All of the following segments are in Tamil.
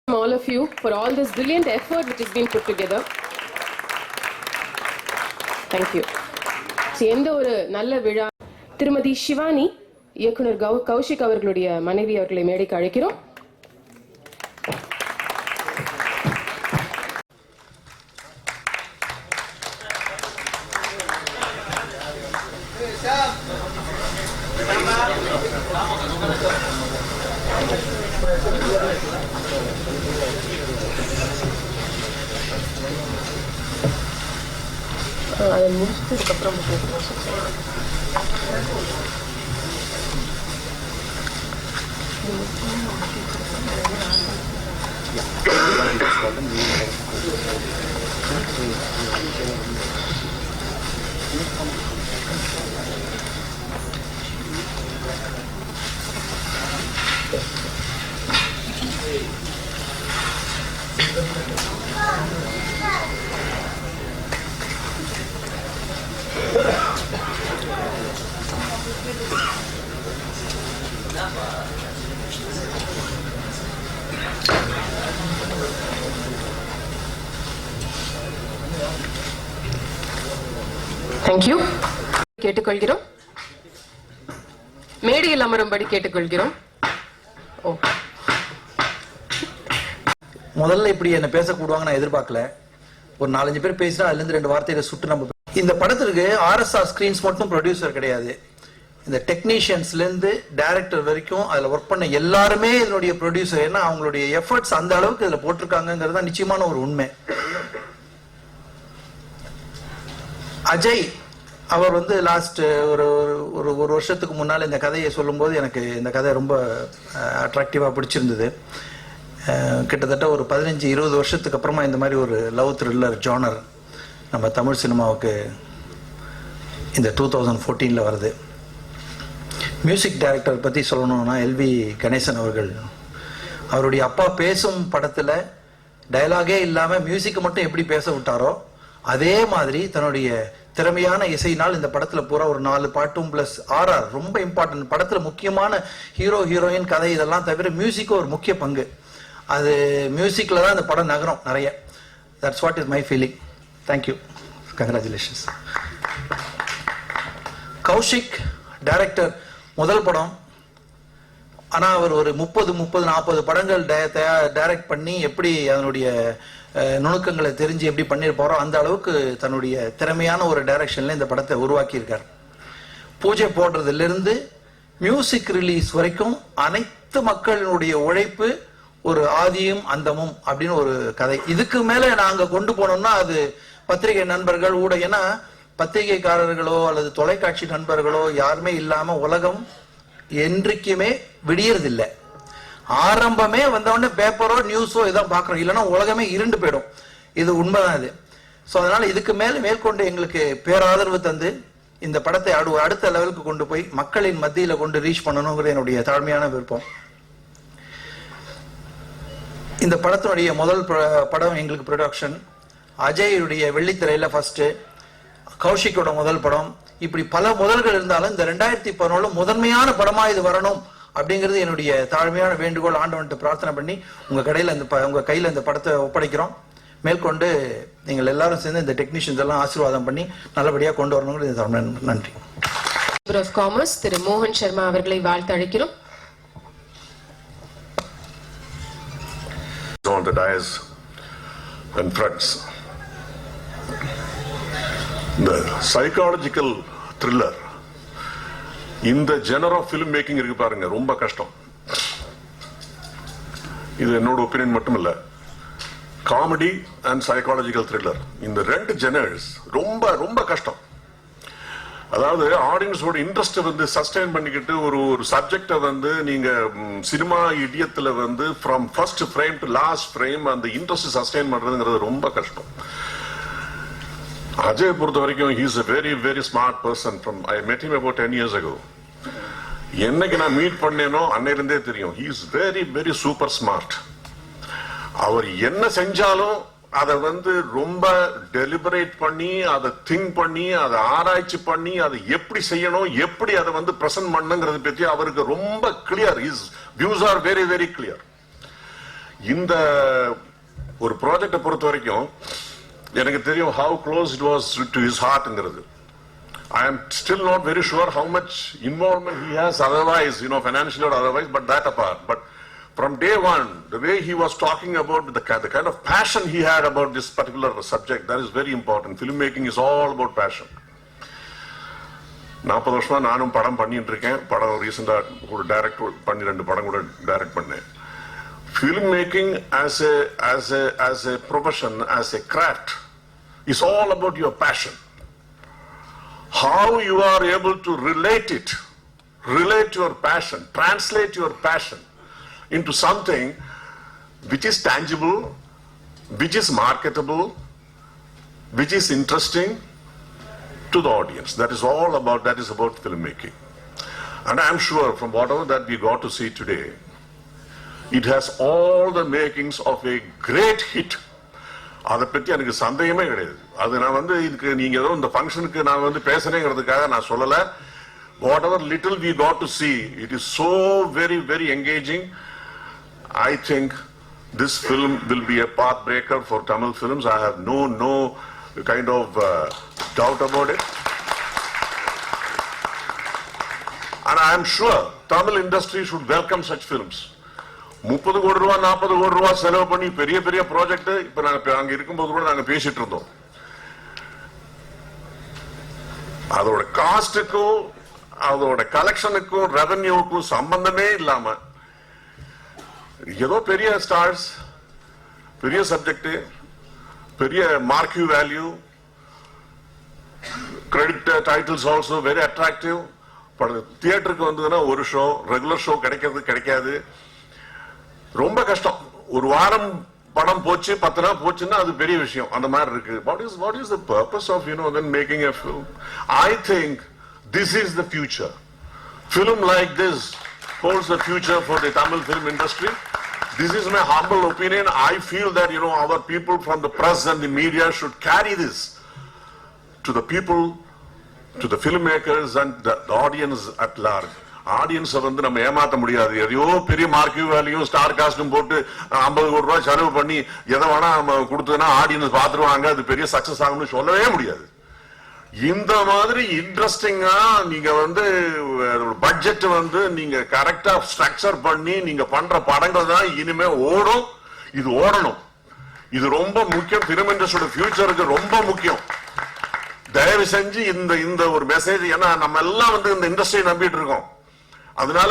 all of you for all this brilliant effort which has been put together. Thank you. எந்த ஒரு நல்ல விழா. திருமதி சிவானி இயக்குனர் கௌஷிக் அவர்களுடைய மனைவி அவர்களை மேடைக்கு அழைக்கிறோம். அதை முடிச்சதுக்கப்புறம் Thank you. கேட்டுக்கொள்கிறோம். மேடையில் அமரும்படி கேட்டுக்கொள்கிறோம். முதல்ல இப்படி என்ன பேசக்கூடுவாங்க நான் எதிர்பார்க்கல. ஒரு 4-5 பேர் பேசினா அதுல இருந்து 2 வார்த்தையில சுட்டு நம்ம இந்த படத்திற்கு ஆர்எஸ்ஆர் ஸ்கிரீன்ஸ் மட்டும் ப்ரொடியூசர் கிடையாது. இந்த டெக்னீஷியன்ஸ்ல இருந்து டைரக்டர் வரைக்கும் அதுல ஒர்க் பண்ண எல்லாருமே இதனுடைய ப்ரொடியூசர். ஏன்னா அவங்களுடைய எஃபர்ட்ஸ் அந்த அளவுக்கு இதுல போட்டிருக்காங்கிறது தான் நிச்சயமான ஒரு உண்மை. அஜய் அவர் லாஸ்ட் ஒரு வருஷத்துக்கு முன்னால் இந்த கதையை சொல்லும்போது எனக்கு இந்த கதை ரொம்ப அட்ராக்டிவாக பிடிச்சிருந்தது. கிட்டத்தட்ட ஒரு 15-20 வருஷத்துக்கு அப்புறமா இந்த மாதிரி ஒரு லவ் த்ரில்லர் ஜானர் நம்ம தமிழ் சினிமாவுக்கு இந்த 2014 வருது. மியூசிக் டைரக்டர் பற்றி சொல்லணும்னா எல்வி கணேசன் அவர்கள். அவருடைய அப்பா பேசும் படத்தில் டயலாகே இல்லாமல் மியூசிக்கை மட்டும் எப்படி பேச விட்டாரோ அதே மாதிரி தன்னுடைய திறமையான இசையினால் இந்த படத்துல பூரா ஒரு 4 பாட்டும் பிளஸ் ஆர்ஆர் ரொம்ப இம்பார்ட்டன்ட். படத்துல முக்கியமான ஹீரோ ஹீரோயின் கதை இதெல்லாம் தவிர மியூசிக்கும் ஒரு முக்கிய பங்கு. அது மியூசிக்ல தான் இந்த படம் நகரும் நிறைய. That's what is my feeling. Thank you, congratulations. Kaushik director, முதல் படம். ஆனா அவர் ஒரு 30-40 படங்கள் டைரக்ட் பண்ணி எப்படி அதனுடைய நுணுக்கங்களை தெரிஞ்சு எப்படி பண்ணியிருப்பாரோ அந்த அளவுக்கு தன்னுடைய திறமையான ஒரு டைரக்ஷன்ல இந்த படத்தை உருவாக்கி இருக்கார். பூஜை போடுறதுல இருந்து மியூசிக் ரிலீஸ் வரைக்கும் அனைத்து மக்களினுடைய உழைப்பு, ஒரு ஆதியும் அந்தமும் அப்படின்னு ஒரு கதை. இதுக்கு மேல நாங்க கொண்டு போனோம்னா அது பத்திரிகை நண்பர்கள் ஏன்னா பத்திரிகைக்காரர்களோ அல்லது தொலைக்காட்சி நண்பர்களோ யாருமே இல்லாம உலகம் என்றைக்குமே விடியறதில்லை. ஆரம்பமே வந்தவொடனே பேப்பரோ நியூஸோ இதான் பாக்குறோம், இல்லைன்னா உலகமே இருண்டு போயிடும். இது உண்மைதான் இது. ஸோ அதனால இதுக்கு மேற்கொண்டு எங்களுக்கு பேராதரவு தந்து இந்த படத்தை அடுத்த லெவலுக்கு கொண்டு போய் மக்களின் மத்தியில கொண்டு ரீச் பண்ணணுங்கிறது என்னுடைய தாழ்மையான விருப்பம். இந்த படத்தினுடைய முதல் படம் எங்களுக்கு ப்ரொடக்ஷன். அஜயுடைய வெள்ளித்திரையில ஃபர்ஸ்ட், கௌஷிக்கோட முதல் படம். இப்படி பல முதல்கள் இருந்தாலும் இந்த 2011 முதன்மையான படமா இது வரணும் அப்படிங்கிறது என்னுடைய தாழ்மையான வேண்டுகோள். ஆண்டவன்ட்டு பிரார்த்தனை பண்ணி உங்க கையில இந்த படத்தை ஒப்படைக்கிறோம். மேற்கொண்டு நீங்கள் எல்லாரும் சேர்ந்து இந்த டெக்னீஷியன்ஸ் எல்லாம் ஆசீர்வாதம் பண்ணி நல்லபடியா கொண்டு வரணுங்கிறது நன்றி. காமர்ஸ் திரு மோகன் சர்மா அவர்களை வாழ்த்து அழைக்கிறோம். On the dais and friends, the psychological thriller இந்த ஜெனர் ஆஃப் ஃபிலிம் மேக்கிங் இருக்கு பாருங்க, ரொம்ப கஷ்டம். இது என்னோட ஒப்பீனியன் மட்டும் இல்ல. காமெடி அண்ட் சைக்காலஜிக்கல் த்ரில்லர் இந்த 2 ஜெனர்ஸ் ரொம்ப ரொம்ப கஷ்டம். அதாவது ஆடியன்ஸோட இன்ட்ரெஸ்ட் சஸ்டைன் பண்ணிக்கிட்டு ஒரு சப்ஜெக்டை நீங்க சினிமா இடியத்துல from first frame to last frame அந்த இன்ட்ரெஸ்ட் சஸ்டைன் பண்றதுங்கிறது ரொம்ப கஷ்டம். அஜய் பொறுத்த வரைக்கும் he is a very very smart person. From I met him about 10 years ago. என்னைக்கு நான் மீட் பண்ணேனோ அன்னையிலிருந்தே தெரியும் he is very very super smart. அவர் என்ன செஞ்சாலும் அதை ரொம்ப டெலிபரேட் பண்ணி அதை திங்க் பண்ணி அதை ஆராய்ச்சி பண்ணி அதை எப்படி செய்யணும், எப்படி அதை பிரசன்ட் பண்ணுங்கிறத பற்றி அவருக்கு ரொம்ப clear. his views are very very clear. இந்த ஒரு ப்ராஜெக்டை பொறுத்த வரைக்கும் எனக்கு தெரியும் how close it was to his heartங்கிறது. I am still not very sure how much involvement he has otherwise, financially or otherwise, but that apart. But from day one, the way he was talking about the kind of passion he had about this particular subject, that is very important. Filmmaking is all about passion. 40 வருஷமா நானும் படம் பண்ணிட்டு இருக்கேன். படம் ரீசெண்டா ஒரு டைரக்ட் பண்ணி 2 படம் கூட டைரக்ட் பண்ணேன். Filmmaking as a profession, as a craft, is all about your passion. How you are able to relate your passion, translate your passion into something which is tangible, which is marketable, which is interesting to the audience. That is about filmmaking. And I am sure from whatever that we got to see today, it has all the makings of a great hit. அதை பற்றி எனக்கு சந்தேகமே கிடையாது. அது நான் இதுக்கு நீங்க ஏதோ இந்த ஃபங்க்ஷனுக்கு நான் பேசுறேங்கிறதுக்காக நான் சொல்லல. Whatever little we got to see, it is so very, very engaging. I think this film will be a path breaker for Tamil films. I have no kind of doubt about it. And I am sure Tamil industry should welcome such films. 30 கோடி ரூபாய் 40 கோடி ரூபாய் செலவு பண்ணி பெரிய பெரிய ப்ராஜெக்ட் இப்ப நாங்க அங்க இருக்கும்போது கூட நாங்க பேசிட்டு இருந்தோம். அதோட காஸ்டுக்கும் அதோட கலெக்ஷனுக்கும் ரெவென்யூக்கும் சம்பந்தமே இல்லாம ஏதோ பெரிய ஸ்டார்ஸ், பெரிய சப்ஜெக்ட், பெரிய marquee value, credit titles also very attractive. தியேட்டருக்கு வந்ததுன்னா ஒரு ஷோ, ரெகுலர் ஷோ கிடைக்காது. ரொம்ப கஷ்டம். ஒரு வாரம் படம் போச்சு, 10 நாள் போச்சுன்னா அது பெரிய விஷயம். அந்த மாதிரி இருக்கு. What is the purpose of then making a film? I think this is the future. Film like this holds the future for the Tamil film industry. This is my humble opinion. I feel that our people from the press and the media should carry this to the people, to the filmmakers and the audience at large. ஆடியன்ஸை நம்ம ஏமாற்ற முடியாது. எதையோ பெரிய மார்க்யூ வேல்யூ ஸ்டார் காஸ்டும் போட்டு 50 கோடி ரூபாய் செலவு பண்ணி எதை வேணா நம்ம கொடுத்ததுன்னா ஆடியன்ஸ் பார்த்துருவாங்க, அது பெரிய சக்சஸ் ஆகும்னு சொல்லவே முடியாது. இந்த மாதிரி இன்ட்ரெஸ்டிங்கா நீங்க பட்ஜெட் நீங்க கரெக்டா ஸ்ட்ரக்சர் பண்ணி நீங்க பண்ற படங்கள் தான் இனிமே ஓடும். இது ஓடணும். இது ரொம்ப முக்கியம். பிலிம் இண்டஸ்ட்ரியோட ஃபியூச்சருக்கு ரொம்ப முக்கியம். தயவு செஞ்சு இந்த ஒரு மெசேஜ், ஏன்னா நம்ம எல்லாம் இந்த இண்டஸ்ட்ரியை நம்பிட்டு இருக்கோம். அதனால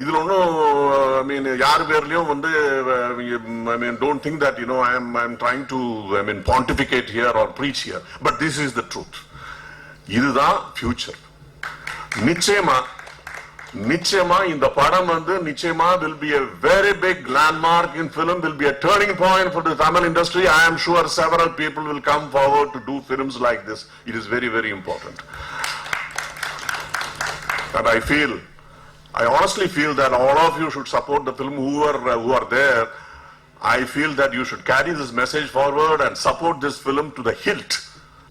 இதுல ஒன்னும் யார் பேர்லயும் don't think that I'm trying to pontificate here or preach here, but this is the truth. இதுதான் ஃபியூச்சர். நிச்சயமா இந்த படம் நிச்சயமா will be a very big landmark in film, will be a turning point for the Tamil industry. I am sure several people will come forward to do films like this. It is very, very important. And I honestly feel that all of you should support the film who are there. I feel that you should carry this message forward and support this film to the hilt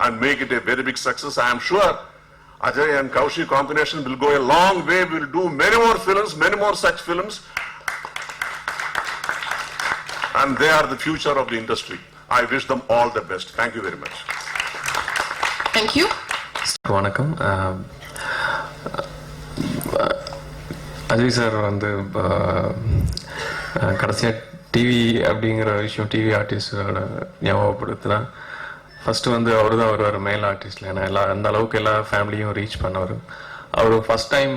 and make it a very big success. I am sure Ajay and Kaushik combination will go a long way. We will do many more films, many more such films. And they are the future of the industry. I wish them all the best. Thank you very much. Thank you. வணக்கம். அஜய் சார் கடைசியாக டிவி அப்படிங்கிற விஷயம், டிவி ஆர்டிஸ்டோட ஞாபகப்படுத்தினா ஃபர்ஸ்ட் அவர் தான் வருவார் மேல் ஆர்டிஸ்டில். ஏன்னா அந்த அளவுக்கு எல்லா ஃபேமிலியும் ரீச் பண்ணவர். அவர் ஃபர்ஸ்ட் டைம்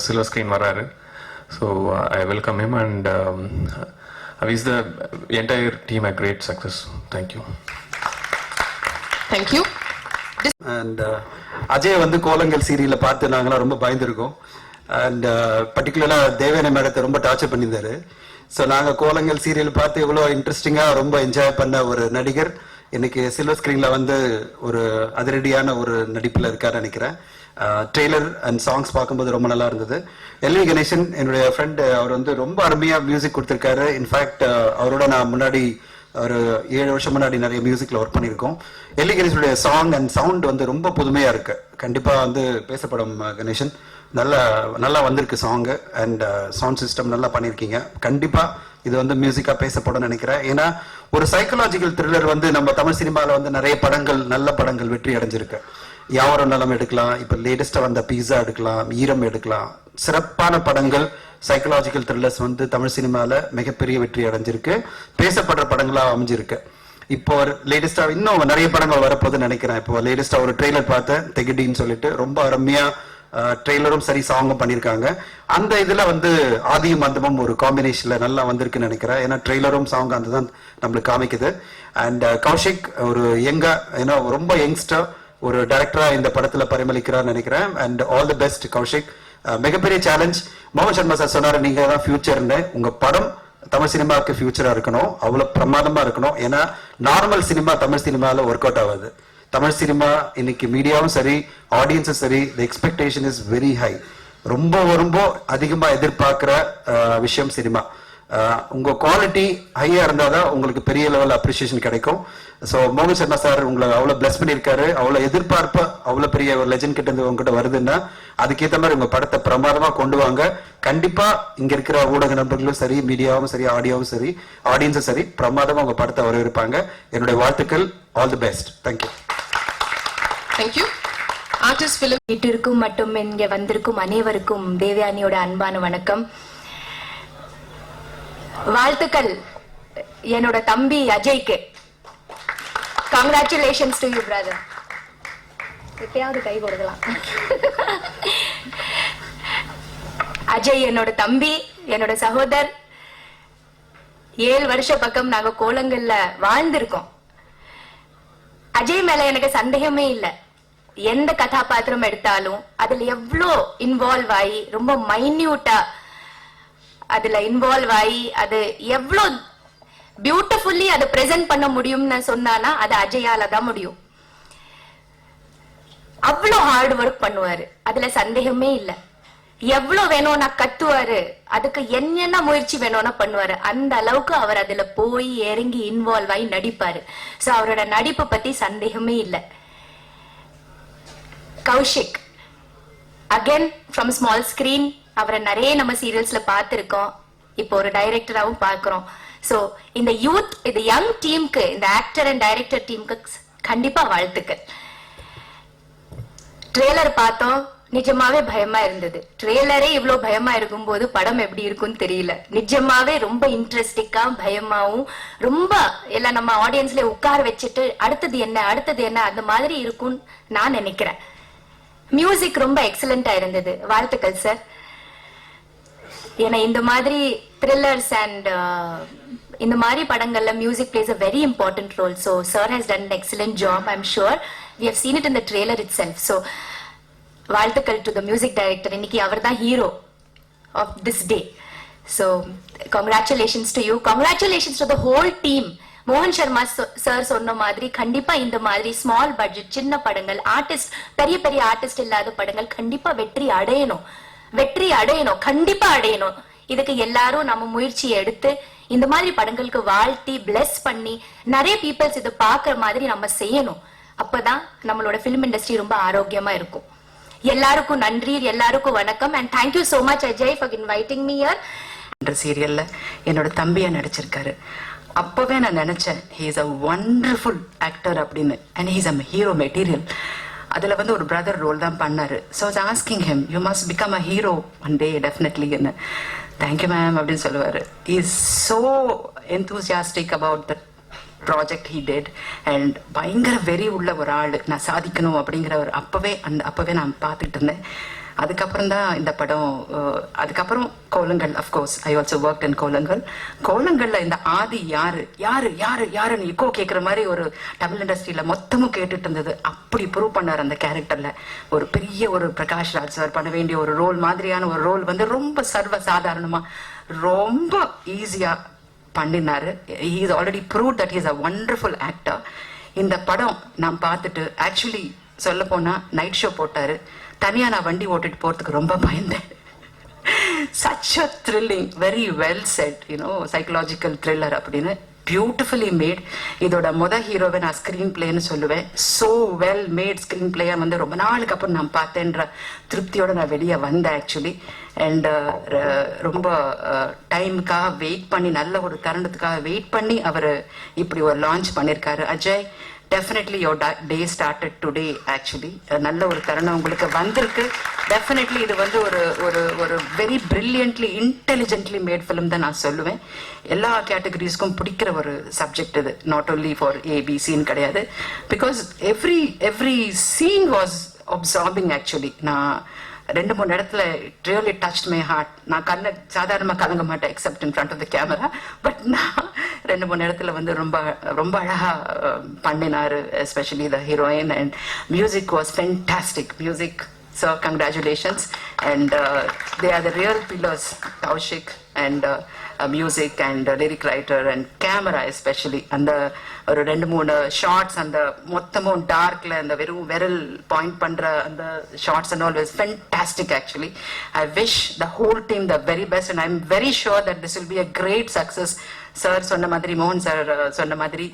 சில்வர் ஸ்க்ரீன் வராரு. So I welcome him and I wish the entire team a great success. Thank you. Thank you. And Ajay Kolangal சீரியலை பார்த்து நாங்களாம் ரொம்ப பயந்துருக்கோம். அண்ட் பர்டிகுலராக தேவயானி மேடத்தை ரொம்ப டார்ச்சர் பண்ணியிருந்தாரு. ஸோ நாங்கள் கோலங்கள் சீரியல் பார்த்து எவ்வளோ இன்ட்ரெஸ்டிங்காக ரொம்ப என்ஜாய் பண்ண ஒரு நடிகர் இன்னைக்கு சில்வர் ஸ்க்ரீனில் ஒரு அதிரடியான ஒரு நடிப்பில் இருக்காருன்னு நினைக்கிறேன். ட்ரெய்லர் அண்ட் சாங்ஸ் பார்க்கும்போது ரொம்ப நல்லா இருந்தது. எல்வி கணேசன் என்னுடைய ஃப்ரெண்டு, அவர் ரொம்ப அருமையாக மியூசிக் கொடுத்துருக்காரு. இன்ஃபேக்ட் அவரோட நான் முன்னாடி ஒரு 7 வருஷம் முன்னாடி நிறைய மியூசிக்ல ஒர்க் பண்ணியிருக்கோம். எல்வி கணேசனுடைய சாங் அண்ட் சவுண்ட் ரொம்ப புதுமையா இருக்கு. கண்டிப்பா பேசப்படும் கணேசன். நல்லா வந்திருக்கு சாங் அண்ட் சவுண்ட் சிஸ்டம் நல்லா பண்ணியிருக்கீங்க. கண்டிப்பா இது வந்து மியூசிக்கா பேசப்படும் நினைக்கிறேன். ஏன்னா ஒரு சைக்கலாஜிக்கல் த்ரில்லர் வந்து நம்ம தமிழ் சினிமாவில் வந்து நிறைய படங்கள், நல்ல படங்கள் வெற்றி அடைஞ்சிருக்கு. யாவரும் நலம் எடுக்கலாம், இப்ப லேட்டஸ்டா வந்த பீஸா எடுக்கலாம், ஈரம் எடுக்கலாம். சிறப்பான படங்கள், சைக்கலாஜிக்கல் த்ரில்லர்ஸ் வந்து தமிழ் சினிமால மிகப்பெரிய வெற்றி அடைஞ்சிருக்கு, பேசப்படுற படங்களா அமைஞ்சிருக்கு. இப்போ லேட்டஸ்டா இன்னும் நிறைய படங்கள் வரப்போகுதுன்னு நினைக்கிறேன். இப்போ லேட்டஸ்டா ஒரு ட்ரெய்லர் பார்த்தேன், தெகிடின்னு சொல்லிட்டு, ரொம்ப அருமையா ட்ரெய்லரும் சரி சாங்கும் பண்ணியிருக்காங்க. அந்த இதுல வந்து ஆதியும் அந்தமும் ஒரு காம்பினேஷன்ல நல்லா வந்திருக்குன்னு நினைக்கிறேன். ஏன்னா ட்ரெய்லரும் சாங் அந்த தான் நம்மளுக்கு காமிக்குது. அண்ட் கௌஷிக் ஒரு யங்கா, ஏன்னா ரொம்ப யங்ஸ்டர் ஒரு டைரக்டரா இந்த படத்துல பரிமளிக்கிறார் நினைக்கிறேன். And all the best Kaushik. மிகப்பெரிய சேலஞ்ச். மோகன் சர்மா சார் சொன்னாரு, நீங்க தான் ஃபியூச்சர்னு. உங்க படம் தமிழ் சினிமாவுக்கு ஃபியூச்சரா இருக்கணும், அவ்வளவு பிரமாதமா இருக்கணும். ஏன்னா நார்மல் சினிமா தமிழ் சினிமால ஒர்க் அவுட் ஆகாது. தமிழ் சினிமா இன்னைக்கு மீடியாவும் சரி, ஆடியன்ஸும் சரி, the expectation is very high. ரொம்ப ரொம்ப அதிகமா எதிர்பார்க்கிற விஷயம் சினிமா. உங்க குவாலிட்டி ஹையா இருந்தாதான் உங்களுக்கு பெரிய லெவல் அப்ரிசியேஷன் கிடைக்கும். ஸோ மோகன் சர்மா சார் உங்களை அவ்வளவு பிளஸ் பண்ணியிருக்காரு. அவ்வளவு எதிர்பார்ப்பு அவ்வளவு பெரிய ஒரு லெஜண்ட் கிட்ட இருந்து உங்ககிட்ட வருதுன்னா அதுக்கேற்ற மாதிரி உங்க படத்தை பிரமாதமா கொண்டு வாங்க. கண்டிப்பா இங்க இருக்கிற ஊடக நண்பர்களும் சரி, மீடியாவும் சரி, ஆடியோவும் சரி, ஆடியன்ஸும் சரி, பிரமாதமா உங்க படத்தை வரவேற்பாங்க. என்னுடைய வாழ்த்துக்கள். All the best. Thank you. Thank you. Artist film வீட்டிற்கும் மற்றும் இங்கே வந்திருக்கும் அனைவருக்கும் தேவயானியோட அன்பான வணக்கம், வாழ்த்துக்கள். என்னோட தம்பி அஜய்க்கு கங்க்ராச்சுலேஷன்ஸ் டு யூ பிரதர். எப்பயாவது கை கொடுக்கலாம். அஜய் என்னோட தம்பி, என்னோட சகோதர். 7 வருஷ பக்கம் நாங்க கோலங்கள்ல வாழ்ந்திருக்கோம். அஜய் மேல எனக்கு சந்தேகமே இல்லை. எந்த கதாபாத்திரம் எடுத்தாலும் அதுல எவ்வளோ இன்வால்வ் ஆகி, ரொம்ப மைன்யூட்டா அதுல இன்வால்வ் ஆகி, அது எவ்வளோ பியூட்டிஃபுல்லி அதை பிரசன்ட் பண்ண முடியும்னு சொன்னானா அது அஜயால தான் முடியும். அவ்வளோ ஹார்ட் ஒர்க் பண்ணுவாரு, அதுல சந்தேகமே இல்லை. எவ்வளவு வேணும்னா கத்துவாரு, அதுக்கு என்ன முயற்சி வேணும்னா பண்ணுவாரு. அந்த அளவுக்கு அவர் அதுல போய் இறங்கி இன்வால்வ் ஆகி நடிப்பாரு. சோ அவரோட நடிப்பு பத்தி சந்தேகமே இல்லை. Kaushik again from small screen, அவரை நிறைய நம்ம சீரியல்ஸ்ல பார்த்திருக்கோம், இப்போ ஒரு டைரக்டராவும் பார்க்கிறோம். சோ இந்த யூத், இந்த யங் டீமுக்கு, இந்த ஆக்டர் அண்ட் டைரக்டர் டீமுக்கு கண்டிப்பா வாழ்த்துக்கள். ட்ரெய்லர் பார்த்தோம், நிஜமாவே பயமா இருந்தது. ட்ரெய்லரே இவ்வளவு பயமா இருக்கும்போது படம் எப்படி இருக்கும்னு தெரியல. நிஜமாவே ரொம்ப இன்ட்ரெஸ்டிங்கா, பயமாவும், ரொம்ப எல்லாம் நம்ம ஆடியன்ஸ்ல உட்கார வச்சுட்டு அடுத்தது என்ன அடுத்தது என்ன அந்த மாதிரி இருக்கும்னு நான் நினைக்கிறேன். மியூசிக் ரொம்ப எக்ஸலண்டா இருந்தது, வாழ்த்துக்கள் சார். ஏன்னா இந்த மாதிரி த்ரில்லர்ஸ் அண்ட் இந்த மாதிரி படங்கள்ல music place a very important role. So sir has done an excellent job. I'm sure we have seen it in the trailer itself. So வாழ்த்துக்கள் டு த மியூசிக் டைரக்டர். இன்னைக்கு அவர் தான் hero of this day. So congratulations to you, congratulations to the whole team. மோகன் சர்மா சார் சொன்ன மாதிரி கண்டிப்பா இந்த மாதிரி ஸ்மால் பட்ஜெட் சின்ன படங்கள், ஆர்டிஸ்ட் பெரிய பெரிய ஆர்டிஸ்ட் இல்லாத படங்கள் கண்டிப்பா வெற்றி அடையணும், வெற்றி அடையணும், கண்டிப்பா அடையணும். இதுக்கு எல்லாரும் நம்ம முயற்சியை எடுத்து இந்த மாதிரி படங்களுக்கு வாழ்த்தி பிளஸ் பண்ணி நிறைய பீப்புள்ஸ் இதை பாக்குற மாதிரி நம்ம செய்யணும். அப்பதான் நம்மளோட பிலிம் இண்டஸ்ட்ரி ரொம்ப ஆரோக்கியமா இருக்கும். எல்லாருக்கும் நன்றி, எல்லாருக்கும் வணக்கம். And thank you so much Ajay for inviting me here. என்ற சீரியல்ல என்னோட தம்பியா நடிச்சிருக்காரு. அப்பவே நான் நினைச்சேன் he is a wonderful actor அப்படின்னு, and he is a hero material. அதுல வந்து ஒரு பிரதர் ரோல் தான் பண்ணாரு. So I was asking him, you must become a hero one day definitely. and thank you ma'am அப்படின்னு சொல்லுவாரு. He is so enthusiastic about the project he did, and பயங்கர வெறி உள்ள ஒரு ஆள், நான் சாதிக்கணும் அப்படிங்கிற ஒரு அப்பவே நான் பார்த்துட்டு இருந்தேன். அதுக்கப்புறம் தான் இந்த படம், அதுக்கப்புறம் கோலங்கள். Of course I also work in கோலங்கள். கோலங்கள்ல இந்த ஆதி யாரு யாரு யாரு யாருன்னு இக்கோ கேட்குற மாதிரி ஒரு தமிழ் இண்டஸ்ட்ரியில மொத்தமும் கேட்டுட்டு இருந்தது. அப்படி ப்ரூவ் பண்ணார் அந்த கேரக்டர்ல. ஒரு பெரிய ஒரு பிரகாஷ் ராஜ் சார் பண்ண வேண்டிய ஒரு ரோல் மாதிரியான ஒரு ரோல் வந்து ரொம்ப சர்வ சாதாரணமா ரொம்ப ஈஸியா பண்ணினாரு. he is already proved that he is a wonderful actor. இந்த படம் நான் பார்த்துட்டு ஆக்சுவலி சொல்ல போனா நைட் ஷோ போட்டாரு. தனியா நான் வண்டி ஓட்டிட்டு போறதுக்கு ரொம்ப பயந்தேன். such a thrilling, very well said, psychological thriller அப்படின்னு பியூட்டிஃபுல்லி மேட். இதோட ஹீரோவை நான் ஸ்கிரீன் பிளேன்னு சொல்லுவேன். ஸோ வெல் மேட் ஸ்கிரீன் பிளேயை வந்து ரொம்ப நாளுக்கு அப்புறம் நான் பார்த்தேன்ற திருப்தியோட நான் வெளியே வந்தேன் ஆக்சுவலி. அண்ட் ரொம்ப டைமுக்காக வெயிட் பண்ணி, நல்ல ஒரு தருணத்துக்காக வெயிட் பண்ணி அவர் இப்படி ஒரு லான்ச் பண்ணியிருக்காரு. Ajay, definitely your day started today actually. நல்ல ஒரு தருணம் உங்களுக்கு வந்திருக்கு. டெஃபினெட்லி இது வந்து ஒரு ஒரு ஒரு very brilliantly intelligently mat film தான் நான் சொல்லுவேன். எல்லா கேட்டகரிஸ்க்கும் பிடிக்கிற ஒரு சப்ஜெக்ட் இது, நாட் ஓன்லி ஃபார் ஏபிசின்னு கிடையாது. Because every scene was absorbing actually. நான் 2-3 இடத்துல ரியலி டச்ட் மை ஹார்ட். நான் சாதாரணமாக கலங்க மாட்டேன் except in front of the camera. But நான் 2-3 இடத்துல வந்து ரொம்ப ரொம்ப அழகா பண்ணினாரு, especially the heroine. And music was fantastic music. So congratulations, and they are the real pillars, Kaushik and music and lyric writer and camera especially. And ஒரு 2-3 shots and மொத்தமும் டார்க்ல அந்த வெறும் விரல் பாயிண்ட் பண்ற அந்த shots and all was fantastic actually. I wish the whole team the very best, and I'm very sure that this will be a great success. Sir சொன்ன மாதிரி, மோகன் சார் சொன்ன மாதிரி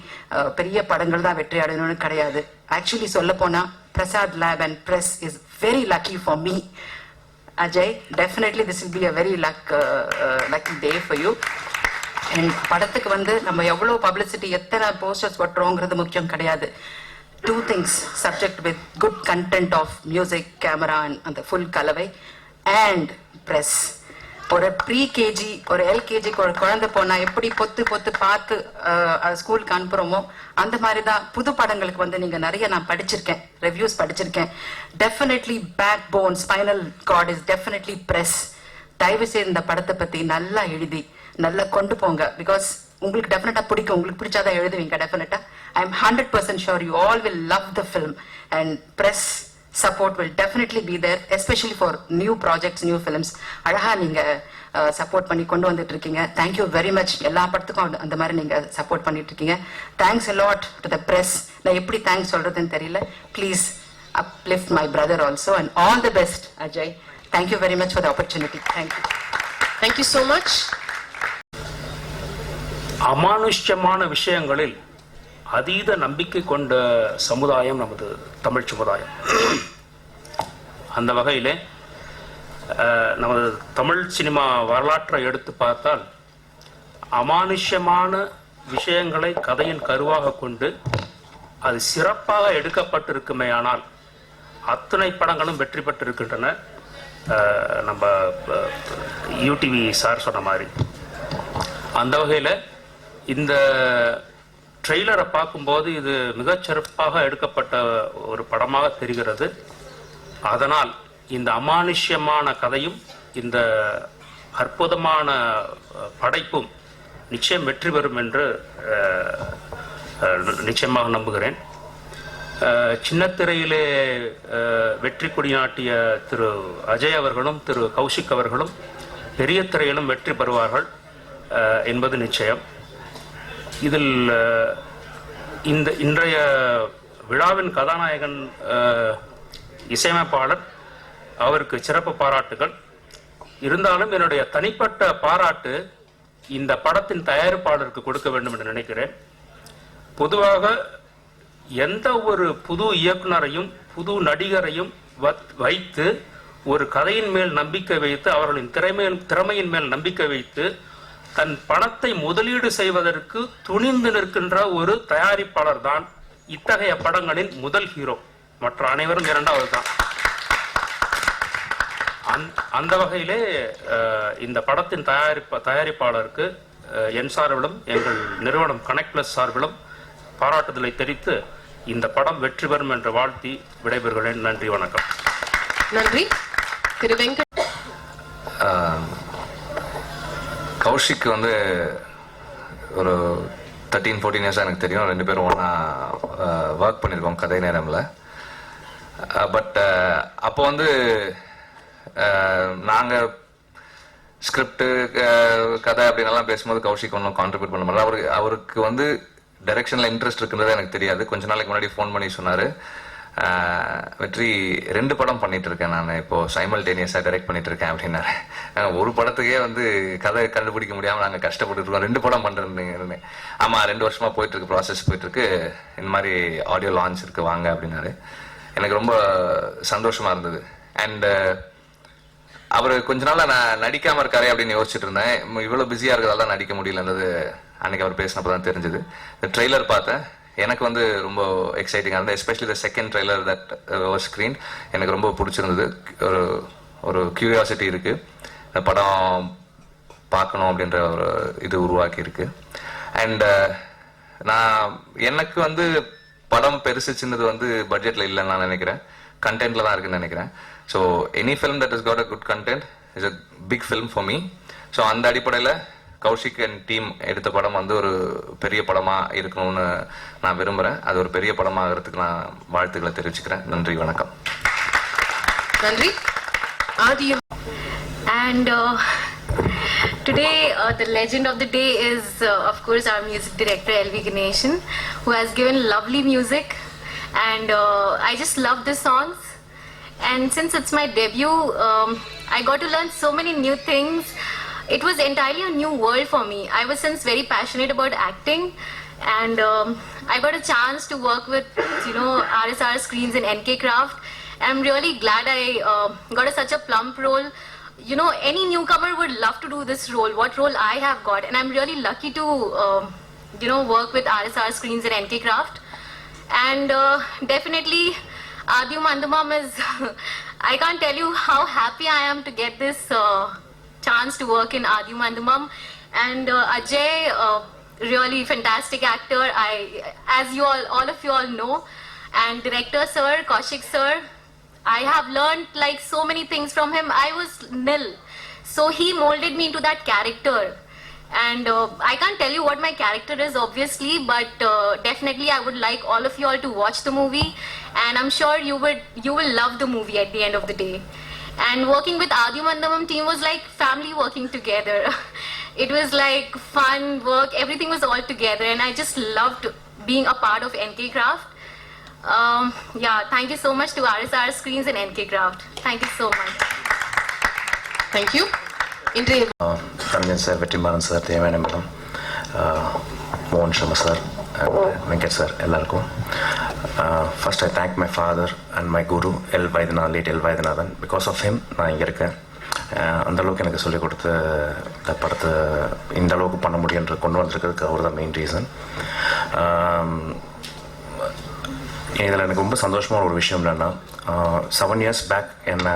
பெரிய படங்கள் தான் வெற்றி அடையணும்னு கிடையாது. ஆக்சுவலி சொல்ல போனா Prasad Lab and Press is very lucky for me. Ajay, definitely this will be a very lucky day for you. And படத்துக்கு வந்து நம்ம எவ்வளவு பப்ளிசிட்டி, எத்தனை போஸ்டர்ஸ் ஒட்டுறோங்கிறது முக்கியம் கிடையாது. 2 things, subject with good content of music, camera and அந்த full கலவை, and press. ஒரு ப்ரீகேஜி ஒரு எல்கேஜிக்கு ஒரு குழந்தை போனா எப்படி பொத்து பார்த்து ஸ்கூலுக்கு அனுப்புறோமோ அந்த மாதிரி தான் புது படங்களுக்கு வந்து நீங்க நிறைய நான் படிச்சிருக்கேன், ரிவ்யூஸ் படிச்சிருக்கேன். Definitely backbone, spinal cord is definitely press. தயவு செய்து இந்த படத்தை பத்தி நல்லா எழுதி நல்லா கொண்டு போங்க. பிகாஸ் உங்களுக்கு டெஃபினட்டா பிடிக்கும், உங்களுக்கு பிடிச்சாதான் எழுதுவீங்க டெஃபினட்டா. I am 100% sure you all will love the film. And press support will definitely be there, especially for new projects, new films. அழகா நீங்க சப்போர்ட் பண்ணி கொண்டு வந்துட்டு இருக்கீங்க. Thank you very much. எல்லா படத்துக்கும் அந்த மாதிரி நீங்க சப்போர்ட் பண்ணிட்டு இருக்கீங்க. Thanks a lot to the press. நான் எப்படி தேங்க்ஸ் சொல்றதுன்னு தெரியல. Please uplift my brother also, and all the best Ajay. Thank you very much for the opportunity. Thank you so much. அமானுஷ்யமான விஷயங்களில் அதீத நம்பிக்கை கொண்ட சமுதாயம் நமது தமிழ் சமுதாயம். அந்த வகையிலே நமது தமிழ் சினிமா வரலாற்றை எடுத்து பார்த்தால் அமானுஷ்யமான விஷயங்களை கதையின் கருவாக கொண்டு அது சிறப்பாக எடுக்கப்பட்டிருக்குமே ஆனால் அத்தனை படங்களும் வெற்றி பெற்றிருக்கின்றன. நம்ம யூடிவி சார் சொன்ன மாதிரி அந்த வகையில் இந்த ட்ரெய்லரை பார்க்கும்போது இது மிகச்சிறப்பாக எடுக்கப்பட்ட ஒரு படமாக தெரிகிறது. அதனால் இந்த அமானுஷ்யமான கதையும் இந்த அற்புதமான படைப்பும் நிச்சயம் வெற்றி பெறும் என்று நிச்சயமாக நம்புகிறேன். சின்னத்திரையிலே வெற்றி கொடிநாட்டிய திரு அஜய் அவர்களும் திரு கௌஷிக் அவர்களும் பெரிய திரையிலும் வெற்றி பெறுவார்கள் என்பது நிச்சயம். இதில் இன்றைய விழாவின் கதாநாயகன் இசையமைப்பாளர், அவருக்கு சிறப்பு பாராட்டுகள். இருந்தாலும் என்னுடைய தனிப்பட்ட பாராட்டு இந்த படத்தின் தயாரிப்பாளருக்கு கொடுக்க வேண்டும் என்று நினைக்கிறேன். பொதுவாக எந்த ஒரு புது இயக்குனரையும் புது நடிகரையும் வைத்து ஒரு கதையின் மேல் நம்பிக்கை வைத்து அவர்களின் திறமையின் மேல் நம்பிக்கை வைத்து தன் பணத்தை முதலீடு செய்வதற்கு துணிந்து நிற்கின்ற ஒரு தயாரிப்பாளர் தான் இத்தகைய படங்களின் முதல் ஹீரோ. மற்ற அனைவரும் இரண்டாவது தான். அந்த வகையிலே இந்த படத்தின் தயாரிப்பாளருக்கு என் சார்பிலும் எங்கள் நிறுவனம் கனெக்ட் பிளஸ் சார்பிலும் பாராட்டுதலை தெரிவித்து இந்த படம் வெற்றி பெறும் என்று வாழ்த்தி விடைபெறுகிறேன். நன்றி, வணக்கம். நன்றி. திரு வெங்கட். கௌஷிக் வந்து ஒரு 13-14 இயர்ஸாக எனக்கு தெரியும். 2 பேரும் ஒன்றா ஒர்க் பண்ணியிருக்கோம் கதை நேரமில். பட் அப்போ வந்து நாங்கள் ஸ்கிரிப்டு கதை அப்படின்னலாம் பேசும்போது கௌஷிக் ஒன்றும் கான்ட்ரிபியூட் பண்ண முடியல. அவருக்கு வந்து டைரக்ஷனில் இன்ட்ரெஸ்ட் இருக்குன்றது எனக்கு தெரியாது. கொஞ்ச நாளைக்கு முன்னாடி ஃபோன் பண்ணி சொன்னார், வெற்றி 2 படம் பண்ணிட்டு இருக்கேன் நான் இப்போ சைமல்டேனியஸா டைரக்ட் பண்ணிட்டு இருக்கேன் அப்படின்னாரு. ஒரு படத்துக்கே வந்து கதை கண்டுபிடிக்க முடியாம நாங்க கஷ்டப்பட்டு இருக்கோம், 2 படம் பண்றேன்னு. ஆமா 2 வருஷமா போயிட்டு இருக்கு, ப்ராசஸ் போயிட்டு இருக்கு, இந்த மாதிரி ஆடியோ லான்ச் இருக்கு வாங்க அப்படின்னாரு. எனக்கு ரொம்ப சந்தோஷமா இருந்தது. அண்ட் அவர் கொஞ்ச நாளா நான் நடிக்காம இருக்காரே அப்படின்னு யோசிச்சுட்டு இருந்தேன். இவ்வளவு பிஸியா இருக்கிறதால நடிக்க முடியலன்றது அன்னைக்கு அவர் பேசினப்பதான் தெரிஞ்சது. இந்த ட்ரெய்லர் பார்த்தேன், எனக்கு வந்து ரொம்ப எக்ஸைட்டிங்காக இருந்தது. Especially the second trailer that was screen எனக்கு ரொம்ப பிடிச்சிருந்தது. ஒரு கியூரியாசிட்டி இருக்கு, இந்த படம் பார்க்கணும் அப்படின்ற ஒரு இது உருவாக்கி இருக்கு. அண்ட் எனக்கு வந்து படம் பெருசு சின்னது வந்து பட்ஜெட்ல இல்லைன்னு நான் நினைக்கிறேன், கண்டென்ட்ல தான் இருக்குன்னு நினைக்கிறேன். So any film that is got a good content is a big film for me. So அந்த அடிப்படையில் கௌஷிக் அண்ட் டீம் எடுத்த படம் வந்து ஒரு பெரிய படமா இருக்கணும்னு நான் விரும்புறேன். அது ஒரு பெரிய படமாகிறதுக்கு நான் வாழ்த்துக்களை தெரிவிச்சுக்கிறேன். நன்றி, வணக்கம். நன்றி. ஆதியும். And today, the legend of the day is, of course, our music director L.V. Ganeshan, who has given lovely music, and I just love the songs. And since it's my debut, I got to learn so many new things. It was entirely a new world for me. I was since very passionate about acting, and I got a chance to work with, RSR Screens and NK Craft. I'm really glad I got such a plump role. Any newcomer would love to do this role, what role I have got, and I'm really lucky to, work with RSR Screens and NK Craft. And definitely, Adiyum Andamam is, I can't tell you how happy I am to get this chance to work in Adiyum Andamam. And Ajay, really fantastic actor, as you all of you all know. And director sir, Kaushik sir, I have learned like so many things from him. I was nil, so he molded me into that character. And I can't tell you what my character is, obviously, but definitely I would like all of you all to watch the movie, and I'm sure you will love the movie at the end of the day. And working with Adiyum Andamam team was like family working together. It was like fun work, everything was all together, and I just loved being a part of NK Craft. Thank you so much to RSR Screens and NK Craft. Thank you so much. Thank you. இன்றைய Dhanyan sir, Vetrimaaran sir, Devayani madam, மோகன் சர்மா சார், வெங்கட் சார், எல்லாருக்கும் first I thank my father and my guru late L Vaidyanathan. Because of him நான் இங்கே இருக்கேன். அந்தளவுக்கு எனக்கு சொல்லிக் கொடுத்து இந்த படத்தை இந்த அளவுக்கு பண்ண முடியுன்ற கொண்டு வந்திருக்கிறதுக்கு அவர் தான் மெயின் ரீசன். இதில் எனக்கு ரொம்ப சந்தோஷமான ஒரு விஷயம் என்னென்னா, 7 years பேக் என்னை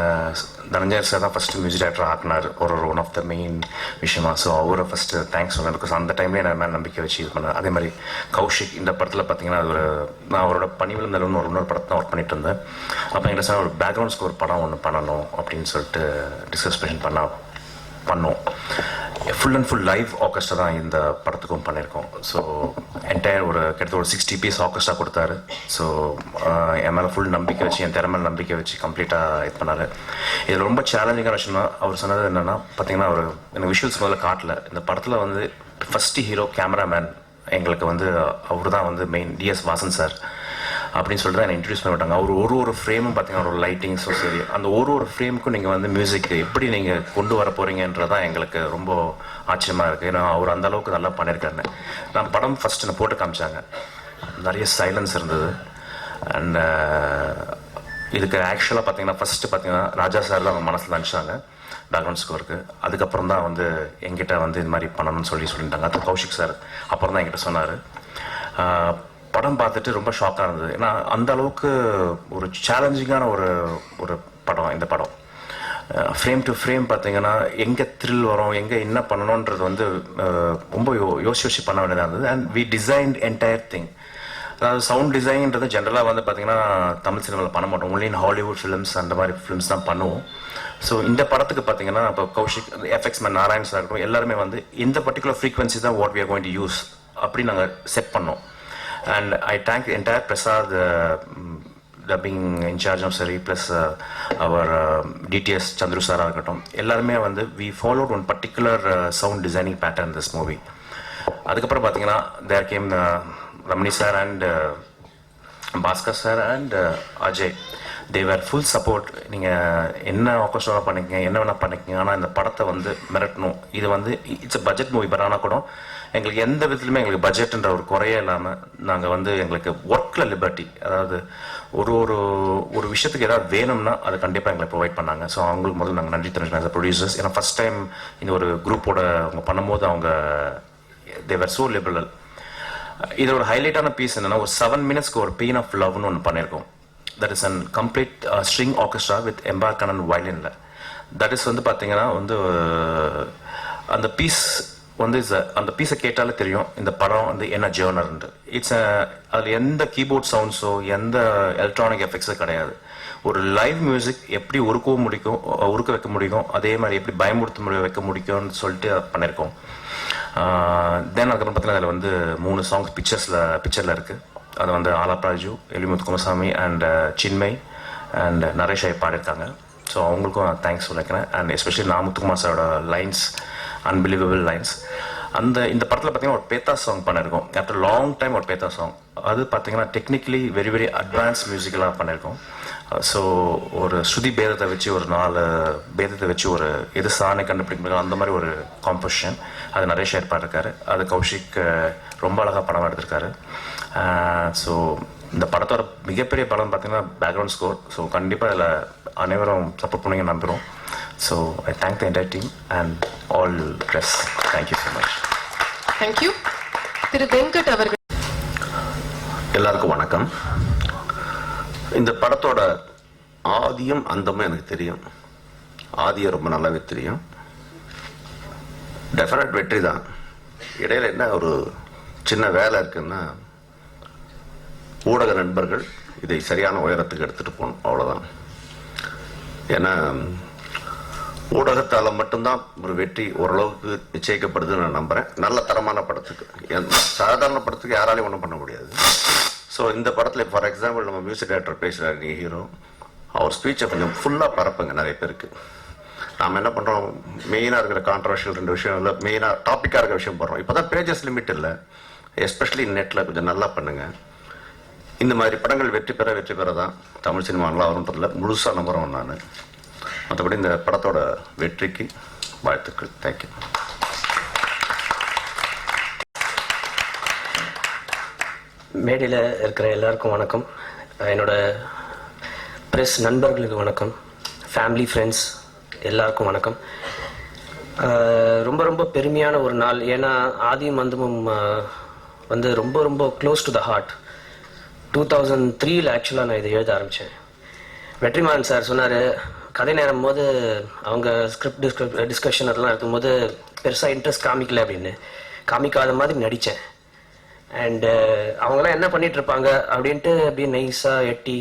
தனஞ்சயர் சார் தான் ஃபஸ்ட்டு மியூசிக் டைரக்டர் ஆக்கினார், ஒன் ஆஃப் த மெயின் விஷயமா. ஸோ அவரை ஃபஸ்ட்டு தேங்க்ஸ் சொன்னேன். பிகாஸ் அந்த டைம்லேயே நான் மேலே நம்பிக்கை வச்சு இது பண்ணேன். அதே மாதிரி கௌஷிக் இந்த படத்தில் பார்த்தீங்கன்னா அது நான் அவரோட பணிவிழந்தலன்னு இன்னொரு படத்தை ஒர்க் பண்ணிட்டு இருந்தேன். அப்போ என்கிட்ட சார் ஒரு பேக்ரவுண்ட் ஸ்கோர் படம் ஒன்று பண்ணணும் அப்படின்னு சொல்லிட்டு டிஸ்கஷன் பண்ணோம். Full and full live orchestra தான் இந்த படத்துக்கும் பண்ணியிருக்கோம். ஸோ என்டையர் கிட்டத்தட்ட ஒரு 60 piece ஆர்கெஸ்ட்ரா கொடுத்தாரு. ஸோ என் மேலே ஃபுல் நம்பிக்கை வச்சு, என் திறமையில நம்பிக்கை வச்சு கம்ப்ளீட்டாக இது பண்ணார். இதில் ரொம்ப சேலஞ்சிங்கான விஷயம்னா அவர் சொன்னது என்னென்னா, பார்த்தீங்கன்னா அவர் எனக்கு விஷுவல்ஸ் முதல்ல காட்டல. இந்த படத்தில் வந்து ஃபஸ்ட்டு ஹீரோ கேமராமேன் எங்களுக்கு வந்து அவர் தான் வந்து மெயின், டிஎஸ் வாசன் சார் அப்படின்னு சொல்லிட்டு தான் என்னை இன்ட்ரடியூஸ் பண்ணி விட்டாங்க. அவர் ஒரு ஃப்ரேமும் பார்த்தீங்கன்னா ஒரு லைட்டிங்ஸும் சரி, அந்த ஒரு ஃப்ரேமுக்கும் நீங்கள் வந்து மியூசிக் எப்படி நீங்கள் கொண்டு வர போகிறீங்கன்றதான் எங்களுக்கு ரொம்ப ஆச்சரியமாக இருக்குது. ஏன்னா அவர் அந்த அளவுக்கு நல்லா பண்ணியிருக்காருன்னு. நான் படம் ஃபஸ்ட்டு நான் போட்டு காமிச்சாங்க, நிறைய சைலன்ஸ் இருந்தது. அண்ட் இதுக்கு ஆக்சுவலாக பார்த்தீங்கன்னா ஃபஸ்ட்டு பார்த்தீங்கன்னா ராஜா சார் தான் அவங்க மனசில் நினச்சாங்க பேக்ரவுண்ட் ஸ்கோருக்கு. அதுக்கப்புறம் தான் வந்து எங்கிட்ட வந்து இது மாதிரி பண்ணணும்னு சொல்லிட்டாங்க. அது கௌஷிக் சார் அப்புறம் தான் என்கிட்ட சொன்னார். படம் பார்த்துட்டு ரொம்ப ஷாக்காக இருந்தது. ஏன்னா அந்த அளவுக்கு ஒரு சேலஞ்சிங்கான ஒரு படம் இந்த படம். ஃப்ரேம் டு ஃப்ரேம் பார்த்தீங்கன்னா எங்கே த்ரில் வரும், எங்கே என்ன பண்ணணுன்றது வந்து ரொம்ப யோசிச்சு பண்ண வேண்டியதாக இருந்தது. And we designed entire thing. அதாவது சவுண்ட் டிசைன்ன்றது ஜென்ரலாக வந்து பார்த்தீங்கன்னா தமிழ் சினிமாவில் பண்ண மாட்டோம், ஒன்லி இன் ஹாலிவுட் ஃபிலிம்ஸ் அந்த மாதிரி ஃபிலிம்ஸ் தான் பண்ணுவோம். ஸோ இந்த படத்துக்கு பார்த்தீங்கன்னா இப்போ Kaushik, FX man Narayan sir இருக்கட்டும், எல்லாருமே வந்து இந்த பர்டிகுலர் ஃப்ரீக்வன்சி தான் what we are going to use அப்படின்னு நாங்கள் செட் பண்ணோம். And I thank the entire Prasad, dubbing in charge of Sari, plus our DTS Chandru sir இருக்கட்டும், எல்லாருமே வந்து we followed one particular sound designing pattern in this movie. அதுக்கப்புறம் பார்த்தீங்கன்னா there came Ramani sir and Bhaskar sir and Ajay Devar full support. நீங்கள் என்ன ஆர்கெஸ்ட்ரா பண்ணிக்கங்க, என்ன வேணால் பண்ணிக்கங்க, ஆனால் இந்த படத்தை வந்து மிரட்டணும். இது வந்து இட்ஸ் பட்ஜெட் மூவி, பட் ஆனால் கூட எங்களுக்கு எந்த விதத்துலையுமே எங்களுக்கு பட்ஜெட்ன்ற ஒரு குறையே இல்லாமல் நாங்கள் வந்து எங்களுக்கு ஒர்க்கில் லிபர்ட்டி, அதாவது ஒரு ஒரு ஒரு விஷயத்துக்கு ஏதாவது வேணும்னா அது கண்டிப்பாக எங்களை ப்ரொவைட் பண்ணாங்க. ஸோ அவங்களுக்கு முதல்ல நாங்கள் நன்றி தெரிஞ்சுக்கணும் ப்ரொடியூசர்ஸ். ஏன்னா ஃபஸ்ட் டைம் இந்த ஒரு குரூப்போட அவங்க பண்ணும்போது அவங்க தேவர் ஸோ லிபரல். இது ஒரு ஹைலைட்டான பீஸ் என்னன்னா, ஒரு 7 minutesக்கு ஒரு பெயின் ஆஃப் லவ்னு ஒன்று பண்ணியிருக்கோம். That is an complete string orchestra with எம்பார்கனன் வயலினில். தட் இஸ் வந்து பார்த்தீங்கன்னா வந்து அந்த பீஸ் வந்து அந்த பீஸை கேட்டாலே தெரியும் இந்த படம் வந்து என்ன ஜேர்னர்ன்ட்டு. இட்ஸ் அதில் எந்த கீபோர்ட் சவுண்ட்ஸோ எந்த எலக்ட்ரானிக் எஃபெக்ட்ஸோ கிடையாது. ஒரு லைவ் மியூசிக் எப்படி உருக்க வைக்க முடியும், அதே மாதிரி எப்படி பயமுறுத்த வைக்க முடியும்னு சொல்லிட்டு பண்ணியிருக்கோம். தென் அதுக்கப்புறம் பார்த்தீங்கன்னா அதில் வந்து 3 சாங்ஸ் பிக்சரில் இருக்குது. அது வந்து ஆலாப்ராஜு, எலிமுத்து குமசாமி அண்ட் சின்மை அண்ட் நரேஷ் ஐ பாடியிருக்காங்க. ஸோ அவங்களுக்கும் தேங்க்ஸ் சொல்லிக்கிறேன். அண்ட் எஸ்பெஷலி முத்துக்குமார் சாரோட லைன்ஸ், அன்பிலீவபிள் லைன்ஸ். இந்த படத்தில் பார்த்தீங்கன்னா ஒரு பேத்தா சாங் பண்ணியிருக்கோம். ஆஃப்டர் லாங் டைம் ஒரு பேத்தா சாங். அது பார்த்தீங்கன்னா டெக்னிக்கலி வெரி வெரி அட்வான்ஸ் மியூசிக்கலாக பண்ணியிருக்கோம். ஸோ ஒரு ஸ்ருதி பேதத்தை வச்சு ஒரு 4 பேதத்தை வச்சு ஒரு எது சாணை கண்டுபிடிக்க அந்த மாதிரி ஒரு காம்போசிஷன். அது நரேஷ் ஏற்பாடு இருக்காரு. அது கௌஷிக் ரொம்ப அழகாக படம் எடுத்திருக்காரு. ஸோ இந்த படத்தோட மிகப்பெரிய படம் பார்த்தீங்கன்னா பேக்ரவுண்ட் ஸ்கோர். ஸோ கண்டிப்பாக இதில் அனைவரும் சப்போர்ட் பண்ணுவீங்கன்னு நம்புகிறோம். So I thank the entire team and all press. Thank you so much. Thank you. திரு வெங்கட் அவர்கள். எல்லாருக்கும் வணக்கம். இந்த படத்தோட ஆதியும் அந்தமும் எனக்கு தெரியும். ஆதியை ரொம்ப நல்லாவே தெரியும். டெஃபினட் வெற்றி தான். இடையில என்ன ஒரு சின்ன வேலை இருக்குன்னா, ஊடக நண்பர்கள் இதை சரியான உயரத்துக்கு எடுத்துட்டு போகணும், அவ்வளோதான். ஏன்னா ஊடகத்தால் மட்டும்தான் ஒரு வெற்றி ஓரளவுக்கு நிச்சயிக்கப்படுதுன்னு நான் நம்புகிறேன். நல்ல தரமான படத்துக்கு, சாதாரண படத்துக்கு யாராலையும் ஒன்றும் பண்ண முடியாது. ஸோ இந்த படத்தில் ஃபார் எக்ஸாம்பிள் நம்ம மியூசிக் டைரக்டர் பேசுகிறார், நீ ஹீரோ, அவர் ஸ்பீச்சை கொஞ்சம் ஃபுல்லாக பரப்புங்க நிறைய பேருக்கு. நாம் என்ன பண்ணுறோம், மெயினாக இருக்கிற கான்ட்ரவர்ஷியல் 2 விஷயம் இல்லை, மெயினாக டாப்பிக்காக இருக்கிற விஷயம் போடுறோம். இப்போ தான் பேஜஸ் லிமிட் இல்லை, எஸ்பெஷலி நெட்டில் கொஞ்சம் நல்லா பண்ணுங்கள். இந்த மாதிரி படங்கள் வெற்றி பெற தான் தமிழ் சினிமா நல்லா வரும்ன்றதுல முழுசாக நம்புகிறோம் நான். மற்றபடி இந்த படத்தோட வெற்றிக்கு வாழ்த்துக்கள். தேங்க்யூ. மேடையில் இருக்கிற எல்லாருக்கும் வணக்கம். என்னோட ப்ரெஸ் நண்பர்களுக்கு வணக்கம். ஃபேமிலி ஃப்ரெண்ட்ஸ் எல்லாருக்கும் வணக்கம். ரொம்ப ரொம்ப பெருமையான ஒரு நாள். ஏன்னா ஆதியும் அந்தமும் வந்து ரொம்ப ரொம்ப க்ளோஸ் டு த ஹார்ட். 2003 ஆக்சுவலாக நான் இதை எழுத ஆரம்பித்தேன். வெற்றிமாறன் சார் சொன்னார், கதை நேரும் போது அவங்க ஸ்கிரிப்ட் டிஸ்கஷன் அதெல்லாம் இருக்கும்போது பெருசாக இன்ட்ரெஸ்ட் காமிக்கல அப்படின்னு. காமிக்காத மாதிரி நடித்தேன். அண்டு அவங்களாம் என்ன பண்ணிட்டு இருப்பாங்க அப்படின்ட்டு அப்படியே நைஸாக எட்டி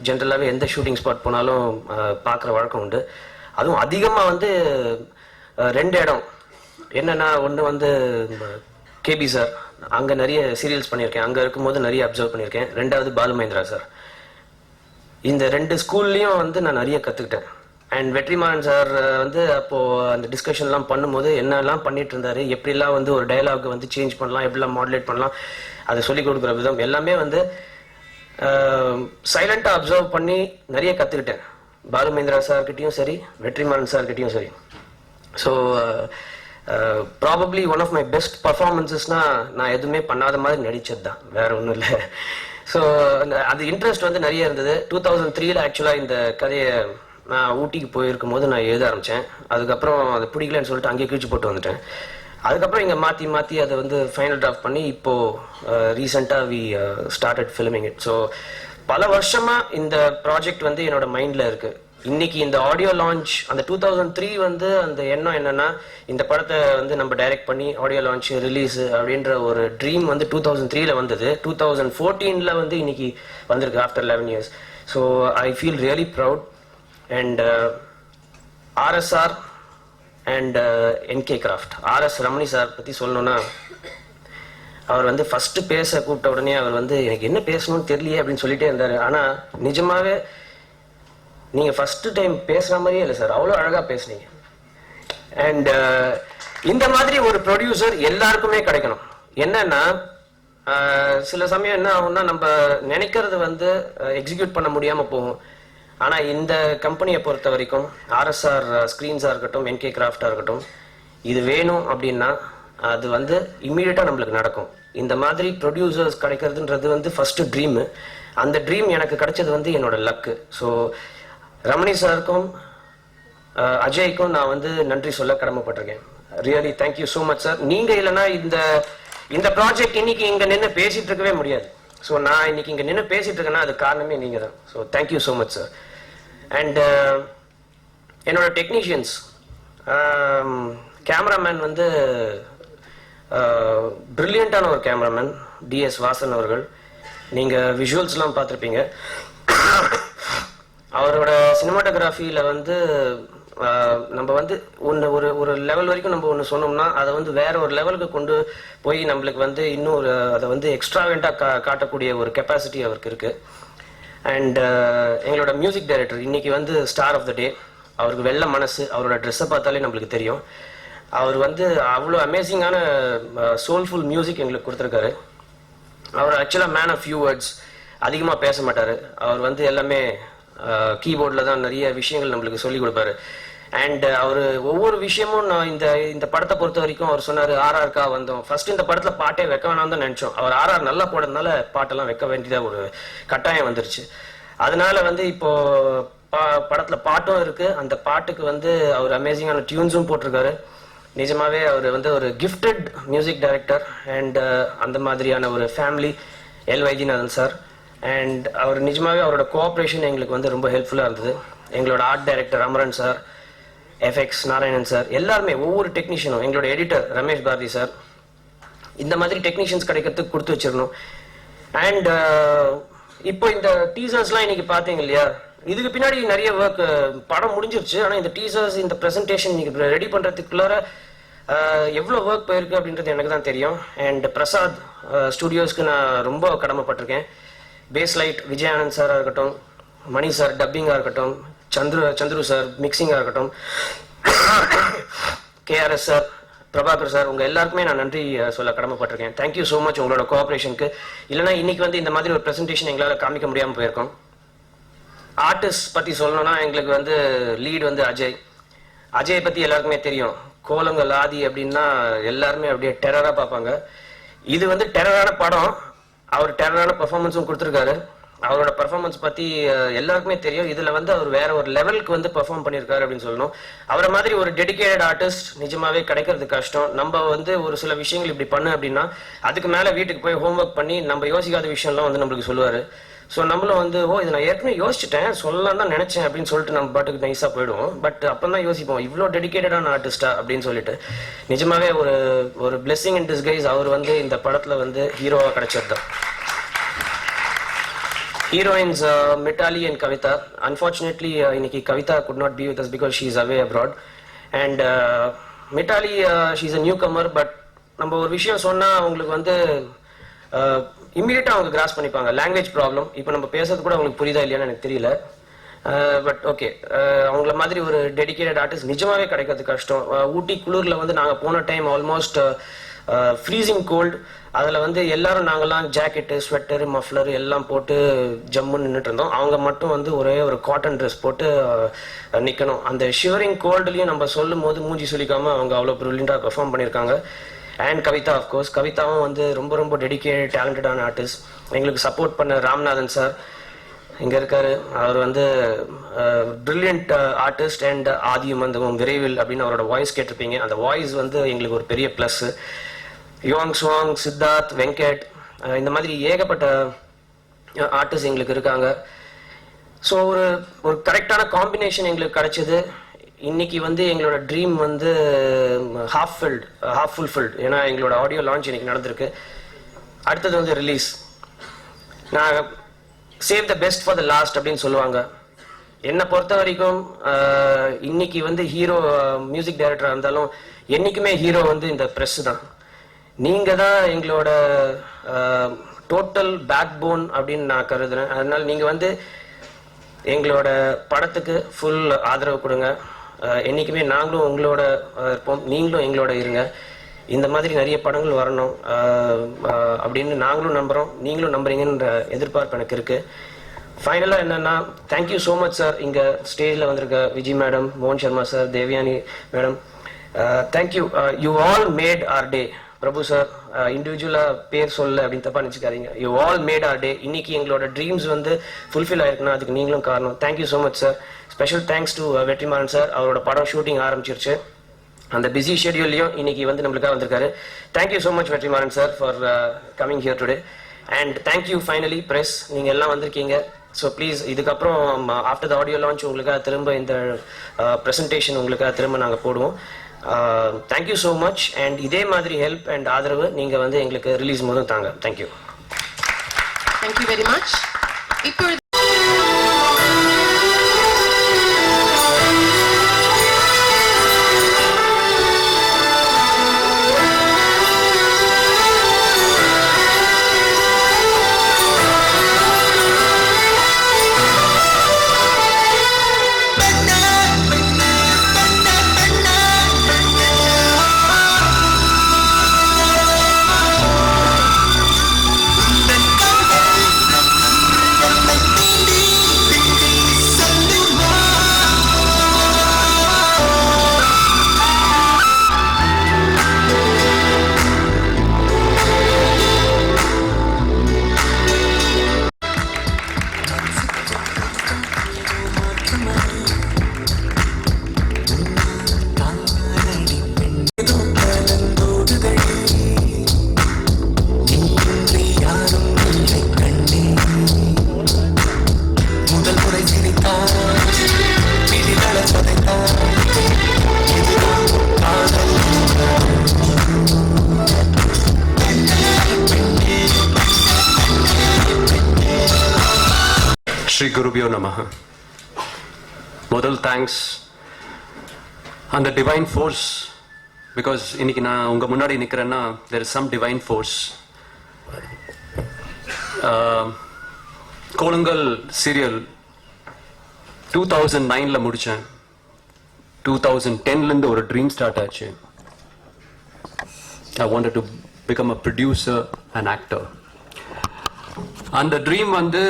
ஜென்ரலாகவே எந்த ஷூட்டிங் ஸ்பாட் போனாலும் பார்க்குற வழக்கம் உண்டு. அதுவும் அதிகமாக வந்து 2 இடம் என்னென்னா, ஒன்று வந்து கேபி சார், அங்கே நிறைய சீரியல்ஸ் பண்ணியிருக்கேன், அங்கே இருக்கும்போது நிறைய அப்சர்வ் பண்ணியிருக்கேன். 2வது பாலுமேந்திரா சார். இந்த 2 ஸ்கூல்லையும் வந்து நான் நிறைய கற்றுக்கிட்டேன். அண்ட் வெற்றிமாறன் சார் வந்து அப்போது அந்த டிஸ்கஷன்லாம் பண்ணும்போது என்னெல்லாம் பண்ணிட்டு இருந்தார், எப்படிலாம் வந்து ஒரு டயலாக் வந்து சேஞ்ச் பண்ணலாம், எப்படிலாம் மாடுலேட் பண்ணலாம், அதை சொல்லிக் கொடுக்குற விதம் எல்லாமே வந்து சைலண்டாக அப்சர்வ் பண்ணி நிறைய கற்றுக்கிட்டேன். பாலுமேந்திரா சார்கிட்டையும் சரி, வெற்றிமாறன் சார்கிட்டையும் சரி. So probably one of my best பர்ஃபார்மன்ஸஸ்னால் நான் எதுவுமே பண்ணாத மாதிரி நடித்தது தான், வேற ஒன்றும் இல்லை. ஸோ அது இன்ட்ரெஸ்ட் வந்து நிறைய இருந்தது. 2003 ஆக்சுவலாக இந்த கதையை நான் ஊட்டிக்கு போயிருக்கும் போது நான் எழுத ஆரம்பித்தேன். அதுக்கப்புறம் அது பிடிக்கலன்னு சொல்லிட்டு அங்கேயே கிழிச்சு போட்டு வந்துட்டேன். அதுக்கப்புறம் இங்கே மாற்றி அதை வந்து ஃபைனல் டிராஃப்ட் பண்ணி இப்போது ரீசெண்டாக we started filming it. So பல வருஷமாக இந்த ப்ராஜெக்ட் வந்து என்னோட மைண்டில் இருக்குது. இன்னைக்கு இந்த ஆடியோ லான்ச், அந்த 2003 வந்து அந்த எண்ணம் என்னன்னா, இந்த படத்தை வந்து நம்ம டைரக்ட் பண்ணி ஆடியோ லான்ச் ரிலீஸ் அப்படின்ற ஒரு ட்ரீம் வந்து 2003 வந்தது. 2014 வந்து இன்னைக்கு வந்திருக்கு after 11 years. So I feel really proud. And RSR and NK craft. RS Ramani sir பற்றி சொல்லணும்னா, அவர் வந்து ஃபர்ஸ்ட் பேச கூப்பிட்ட உடனே அவர் வந்து எனக்கு என்ன பேசணும்னு தெரியலையே அப்படின்னு சொல்லிட்டே இருந்தார். ஆனால் நிஜமாவே நீங்க ஃபர்ஸ்ட் டைம் பேசுற மாதிரியே இல்லை சார், அவ்வளோ அழகா பேசுனீங்க. அண்ட் இந்த மாதிரி ஒரு ப்ரொடியூசர் எல்லாருக்குமே கிடைக்கணும். என்னன்னா, சில சமயம் என்ன ஆகும்னா நம்ம நினைக்கிறது வந்து எக்ஸிக்யூட் பண்ண முடியாம போகும். ஆனா இந்த கம்பெனியை பொறுத்த வரைக்கும் ஆர்எஸ்ஆர் ஸ்கிரீன்ஸா இருக்கட்டும், என்கே கிராஃப்டா இருக்கட்டும், இது வேணும் அப்படின்னா அது வந்து இம்மீடியட்டா நம்மளுக்கு நடக்கும். இந்த மாதிரி ப்ரொடியூசர்ஸ் கிடைக்கிறதுன்றது வந்து ஃபர்ஸ்ட் ட்ரீம். அந்த ட்ரீம் எனக்கு கிடைச்சது வந்து என்னோட லக்கு. ஸோ ரமணி சாருக்கும் அஜய்க்கும் நான் வந்து நன்றி சொல்ல கடமைப்பட்டிருக்கேன். Really thank you so much sir. நீங்க இல்லைன்னா இந்த ப்ராஜெக்ட் இன்னைக்கு இங்க நின்று பேசிட்டு இருக்கவே முடியாது. ஸோ நான் இன்னைக்கு இங்க நின்று பேசிட்டு இருக்கேன்னா அது காரணமே நீங்க தான். So thank you so much sir. And என்னோட டெக்னீஷியன்ஸ், கேமராமேன் வந்து பிரில்லியண்டான ஒரு கேமராமேன் டிஎஸ் வாசன் அவர்கள். நீங்க விஷுவல்ஸ்லாம் பார்த்துருப்பீங்க. அவரோட சினிமாட்டோகிராஃபியில வந்து நம்ம வந்து ஒரு லெவல் வரைக்கும் நம்ம ஒன்று சொன்னோம்னா அதை வந்து வேற ஒரு லெவலுக்கு கொண்டு போய் நம்மளுக்கு வந்து இன்னும் அதை வந்து எக்ஸ்ட்ராவெண்டா காட்டக்கூடிய ஒரு கெப்பாசிட்டி அவருக்கு இருக்கு. அண்ட் எங்களோட மியூசிக் டைரக்டர் இன்னைக்கு வந்து ஸ்டார் ஆஃப் த டே. அவருக்கு வெள்ள மனசு, அவரோட ட்ரெஸ்ஸை பார்த்தாலே நம்மளுக்கு தெரியும். அவர் வந்து அவ்வளோ அமேசிங்கான சோல்ஃபுல் மியூசிக் எங்களுக்கு கொடுத்துருக்காரு. அவர் ஆக்சுவலாக மேன் ஆஃப் ஃபியூ வேர்ட்ஸ், அதிகமாக பேச மாட்டார். அவர் வந்து எல்லாமே கீபோர்டில் தான் நிறைய விஷயங்கள் நம்மளுக்கு சொல்லிக் கொடுப்பாரு. அண்ட் அவர் ஒவ்வொரு விஷயமும் நான் இந்த படத்தை பொறுத்த வரைக்கும் அவர் சொன்னார், ஆர்ஆர்க்கா வந்தோம், ஃபர்ஸ்ட் இந்த படத்தில் பாட்டே வைக்க வேணாம் தான் நினச்சோம். அவர் ஆர்ஆர் நல்லா போடுறதுனால பாட்டெல்லாம் வைக்க வேண்டியதாக ஒரு கட்டாயம் வந்துருச்சு. அதனால வந்து இப்போ படத்தில் பாட்டும் இருக்கு. அந்த பாட்டுக்கு வந்து அவர் அமேசிங்கான டியூன்ஸும் போட்டிருக்காரு. நிஜமாவே அவர் வந்து ஒரு கிஃப்டட் மியூசிக் டைரக்டர். அண்ட் அந்த மாதிரியான ஒரு family L Vaidyanathan sir. And அவர் நிஜமாவே அவரோட கோஆப்ரேஷன் எங்களுக்கு வந்து ரொம்ப ஹெல்ப்ஃபுல்லாக இருந்தது. எங்களோட art director Amaran sir, FX Narayanan sir, எல்லாருமே ஒவ்வொரு டெக்னீஷியனும், எங்களோட எடிட்டர் ரமேஷ் பாரதி சார், இந்த மாதிரி டெக்னீஷியன்ஸ் கிடைக்கிறதுக்கு கொடுத்து வச்சிடணும். அண்ட் இப்போ இந்த டீசர்ஸ்லாம் இன்னைக்கு பார்த்தீங்க இல்லையா, இதுக்கு பின்னாடி நிறைய ஒர்க், படம் முடிஞ்சிருச்சு. ஆனால் இந்த டீசர்ஸ், இந்த ப்ரெசன்டேஷன் இன்னைக்கு ரெடி பண்ணுறதுக்குள்ளார எவ்வளோ ஒர்க் போயிருக்கு அப்படின்றது எனக்கு தான் தெரியும். அண்ட் பிரசாத் ஸ்டுடியோஸ்க்கு நான் ரொம்ப கடமைப்பட்டிருக்கேன். பேஸ்லைட் விஜயானந்த் சாராக இருக்கட்டும், மணி சார் டப்பிங்காக இருக்கட்டும், சந்துரு சார் மிக்சிங்காக இருக்கட்டும், கேஆர்எஸ் சார், பிரபாகர் சார், உங்கள் எல்லாருக்குமே நான் நன்றி சொல்ல கடமைப்பட்டிருக்கேன். தேங்க்யூ ஸோ மச் உங்களோட கோஆப்ரேஷனுக்கு. இல்லைனா இன்னைக்கு வந்து இந்த மாதிரி ஒரு ப்ரெசன்டேஷன் எங்களால் காமிக்க முடியாமல் போயிருக்கோம். ஆர்டிஸ்ட் பற்றி சொல்லணும்னா எங்களுக்கு வந்து லீட் வந்து அஜய் பற்றி எல்லாருக்குமே தெரியும். கோலங்கள் ஆதி அப்படின்னா எல்லாருமே அப்படியே டெரராக பார்ப்பாங்க. இது வந்து டெரரான படம். அவர் டெரரான பெர்ஃபார்மன்ஸும் கொடுத்துருக்காரு. அவரோட பெர்ஃபார்மன்ஸ் பற்றி எல்லாருக்குமே தெரியும். இதில் வந்து அவர் வேற ஒரு லெவலுக்கு வந்து பெர்ஃபார்ம் பண்ணியிருக்காரு அப்படின்னு சொல்லணும். அவரை மாதிரி ஒரு டெடிகேட்டட் ஆர்டிஸ்ட் நிஜமாவே கிடைக்கிறது கஷ்டம். நம்ம வந்து ஒரு சில விஷயங்கள் இப்படி பண்ணு அப்படின்னா அதுக்கு மேலே வீட்டுக்கு போய் ஹோம்ஒர்க் பண்ணி நம்ம யோசிக்காத விஷயம்லாம் வந்து நம்மளுக்கு சொல்லுவார். ஸோ நம்மளும் வந்து இதை நான் ஏற்கனவே யோசிச்சுட்டேன், சொல்லலாம் தான் நினைச்சேன் அப்படின்னு சொல்லிட்டு நம்ம பாட்டுக்கு நைஸாக போயிடுவோம். பட் அப்போ தான் யோசிப்போம், இவ்வளோ டெடிகேட்டடான ஆர்டிஸ்டா அப்படின்னு சொல்லிட்டு. நிஜமாவே ஒரு பிளெஸிங் இன் டிஸ்கைஸ் அவர் வந்து இந்த படத்தில் வந்து ஹீரோவாக கிடைச்சது தான். Heroines Mitali and Kavita. Unfortunately, இன்னைக்கு Kavita could not be with us because she is away abroad. And Mitali, she's a newcomer, but நம்ம ஒரு விஷயம் சொன்னா அவங்களுக்கு வந்து இம்மீடியட்டா அவங்க கிராஸ் பண்ணிப்பாங்க. Language problem. இப்போ நம்ம பேசுறது கூட அவங்களுக்கு புரியுதா இல்லையான்னு எனக்கு தெரியல. பட் ஓகே, அவங்கள மாதிரி ஒரு டெடிகேட்டட் ஆர்டிஸ்ட் நிஜமாவே கிடைக்கிறது கஷ்டம். ஊட்டி குளூர்ல வந்து நாங்கள் போன டைம் ஆல்மோஸ்ட் ஃப்ரீசிங் கோல்டு. அதில் வந்து எல்லாரும் நாங்கள்லாம் ஜாக்கெட்டு, ஸ்வெட்டரு, மஃப்ளரு எல்லாம் போட்டு ஜம்முன்னு நின்றுட்டு இருந்தோம். அவங்க மட்டும் வந்து ஒரே ஒரு காட்டன் ட்ரெஸ் போட்டு நிற்கணும். அந்த ஷிவரிங் கோல்டுலையும் நம்ம சொல்லும் போது மூஞ்சி சொல்லிக்காம அவங்க அவ்வளோ ப்ரில்லியண்டாக பெர்ஃபார்ம் பண்ணியிருக்காங்க. அண்ட் கவிதா, ஆஃப்கோர்ஸ் கவிதாவும் வந்து ரொம்ப ரொம்ப டெடிகேட்டட் டேலண்டடான ஆர்டிஸ்ட். எங்களுக்கு சப்போர்ட் பண்ண ராம்நாதன் சார் இங்கே இருக்காரு. அவர் வந்து பிரில்லியன்ட் ஆர்டிஸ்ட். அண்ட் ஆதியும் அந்தமும் விரைவில் அப்படின்னு அவரோட வாய்ஸ் கேட்டிருப்பீங்க. அந்த வாய்ஸ் வந்து எங்களுக்கு ஒரு பெரிய plus. Yong Chuang, Siddharth, Venkat, இந்த மாதிரி ஏகப்பட்ட ஆர்டிஸ்ட் எங்களுக்கு இருக்காங்க. ஸோ ஒரு கரெக்டான காம்பினேஷன் எங்களுக்கு கிடைச்சது. இன்னைக்கு வந்து எங்களோட ட்ரீம் வந்து ஹாஃப் ஃபுல்ஃபில்ட். ஏன்னா எங்களோட ஆடியோ லான்ச் இன்னைக்கு நடந்திருக்கு. அடுத்தது வந்து ரிலீஸ். நான் save the best for the last அப்படின்னு சொல்லுவாங்க. என்னை பொறுத்த வரைக்கும் இன்னைக்கு வந்து ஹீரோ மியூசிக் டைரக்டராக இருந்தாலும் என்னைக்குமே ஹீரோ வந்து இந்த ப்ரெஸ் தான். நீங்க தான் எங்களோட டோட்டல் பேக் போன் அப்படின்னு நான் கருதுறேன். அதனால நீங்க வந்து எங்களோட படத்துக்கு ஃபுல் ஆதரவு கொடுங்க. என்னைக்குமே நாங்களும் உங்களோட இருப்போம், நீங்களும் எங்களோட இருங்க. இந்த மாதிரி நிறைய படங்கள் வரணும் அப்படின்னு நாங்களும் நம்புகிறோம், நீங்களும் நம்புறீங்கன்ற எதிர்பார்ப்பு எனக்கு இருக்குது. ஃபைனலாக என்னென்னா, தேங்க்யூ ஸோ மச் சார். இங்கே ஸ்டேஜில் வந்திருக்க விஜய் மேடம், மோகன் Sharma sir, Devayani madam, thank you. You all made our day. Prabhu sir இண்டிவிஜுவலாக பேர் சொல்ல அப்படின்னு தப்பாக நினச்சிக்காதீங்க. You all made our day. இன்னைக்கு எங்களோட ட்ரீம்ஸ் வந்து ஃபுல்ஃபில் ஆயிருக்குன்னா அதுக்கு நீங்களும் காரணம். Thank you so much sir. Special thanks to Vetrimaaran sir. அவரோட படம் ஷூட்டிங் ஆரம்பிச்சிருச்சு. அந்த பிஸி ஷெடியூல்லையும் இன்னைக்கு வந்து நம்மளுக்காக வந்திருக்காரு. Thank you so much Vetrimaaran sir for coming here today. And thank you finally press, நீங்கள் எல்லாம் வந்திருக்கீங்க. ஸோ ப்ளீஸ் இதுக்கப்புறம் ஆஃப்டர் த ஆடியோ லான்ச் உங்களுக்காக திரும்ப இந்த ப்ரெசன்டேஷன் உங்களுக்காக திரும்ப நாங்கள் போடுவோம். Thank you so much. அண்ட் இதே மாதிரி ஹெல்ப் அண்ட் ஆதரவு நீங்கள் வந்து எங்களுக்கு ரிலீஸ் போதும் தாங்க. தேங்க்யூ. Thank you very much. இப்பொழுது ஸ்ரீ குருபியோ நமஹ. முதல் தேங்க்ஸ் அந்த டிவைன் ஃபோர்ஸ். பிகாஸ் இன்னைக்கு நான் உங்க முன்னாடி நிற்கிறேன்னா there is some divine force. Kolangal serial 2009 முடித்தேன். 2010 ஒரு ட்ரீம் ஸ்டார்ட் ஆச்சு. I wanted to become a producer and actor. And the dream வந்து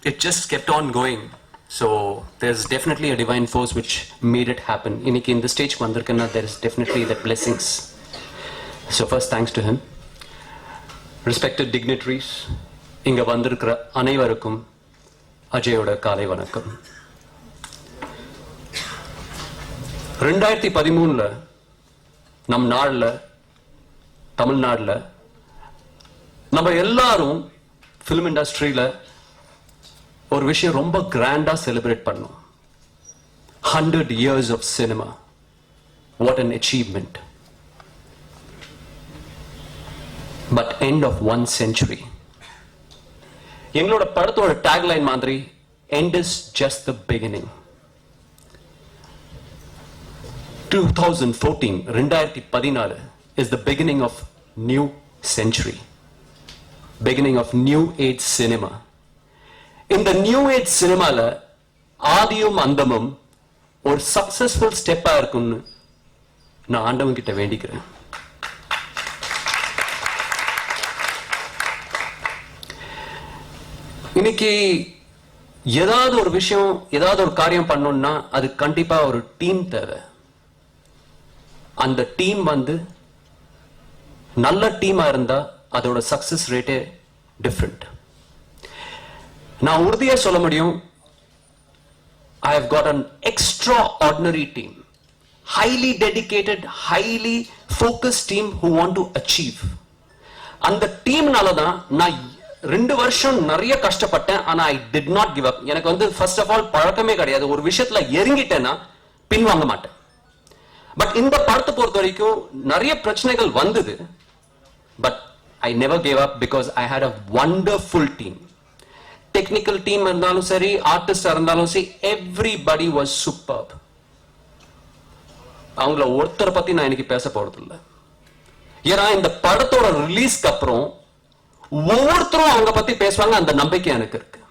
it just kept on going. So there's definitely a divine force which made it happen. Iniki in the stage vandirukana, there is definitely that blessings. So first thanks to him. Respected dignitaries, inga vandirukra anaivarukkum அஜயோட காலை வணக்கம். 2013 நம் நாடுல, தமிழ்நாடுல நம்ம எல்லாரும் ஃபிலிம் இண்டஸ்ட்ரியில ஒரு விஷயம் ரொம்ப கிராண்டா செலிப்ரேட் பண்ணோம். 100 years of cinema. What an achievement. But end of 1 century. எங்களோட படத்தோட டேக்லைன் மாதிரி end is just the beginning. 2014 is the beginning of new century. Beginning of new age cinema. இந்த நியூ ஏஜ் சினிமால ஆதியும் அந்தமும் ஒரு சக்சஸ்ஃபுல் ஸ்டெப்பா இருக்கும்னு நான் ஆண்டவன் கிட்ட வேண்டிக்கிறேன். இன்னைக்கு ஏதாவது ஒரு விஷயம், ஏதாவது ஒரு காரியம் பண்ணணும்னா அது கண்டிப்பா ஒரு டீம் தேவை. அந்த டீம் வந்து நல்ல டீமா இருந்தா அதோட சக்சஸ் ரேட்டே டிஃப்ரெண்ட். நான் உறுதியா சொல்ல முடியும், I have got an extraordinary team, highly dedicated, highly focused team who want to achieve. அந்த டீம்னால தான் நான் 2 வருஷம் நிறைய கஷ்டப்பட்டேன். ஆனா I did not give up. எனக்கு வந்து ஃபர்ஸ்ட் ஆஃப் ஆல் பழக்கமே கிடையாது. ஒரு விஷயத்துல இறங்கிட்டேன்னா பின்வாங்க மாட்டேன். பட் இந்த படத்தை பொறுத்த வரைக்கும் நிறைய பிரச்சனைகள் வந்தது. But I never gave up because I had a wonderful team. Technical team இருந்தாலும் சரி, ஆர்டிஸ்ட் இருந்தாலும் சரி, everybody was superb. அவங்கள ஒருத்தரை பத்தி நான் இன்னைக்கு பேச போறது இல்லை. ஏன்னா இந்த படத்தோட ரிலீஸ்க்கு அப்புறம் ஒவ்வொருத்தரும் அவங்க பத்தி பேசுவாங்க. அந்த நம்பிக்கை எனக்கு இருக்கு.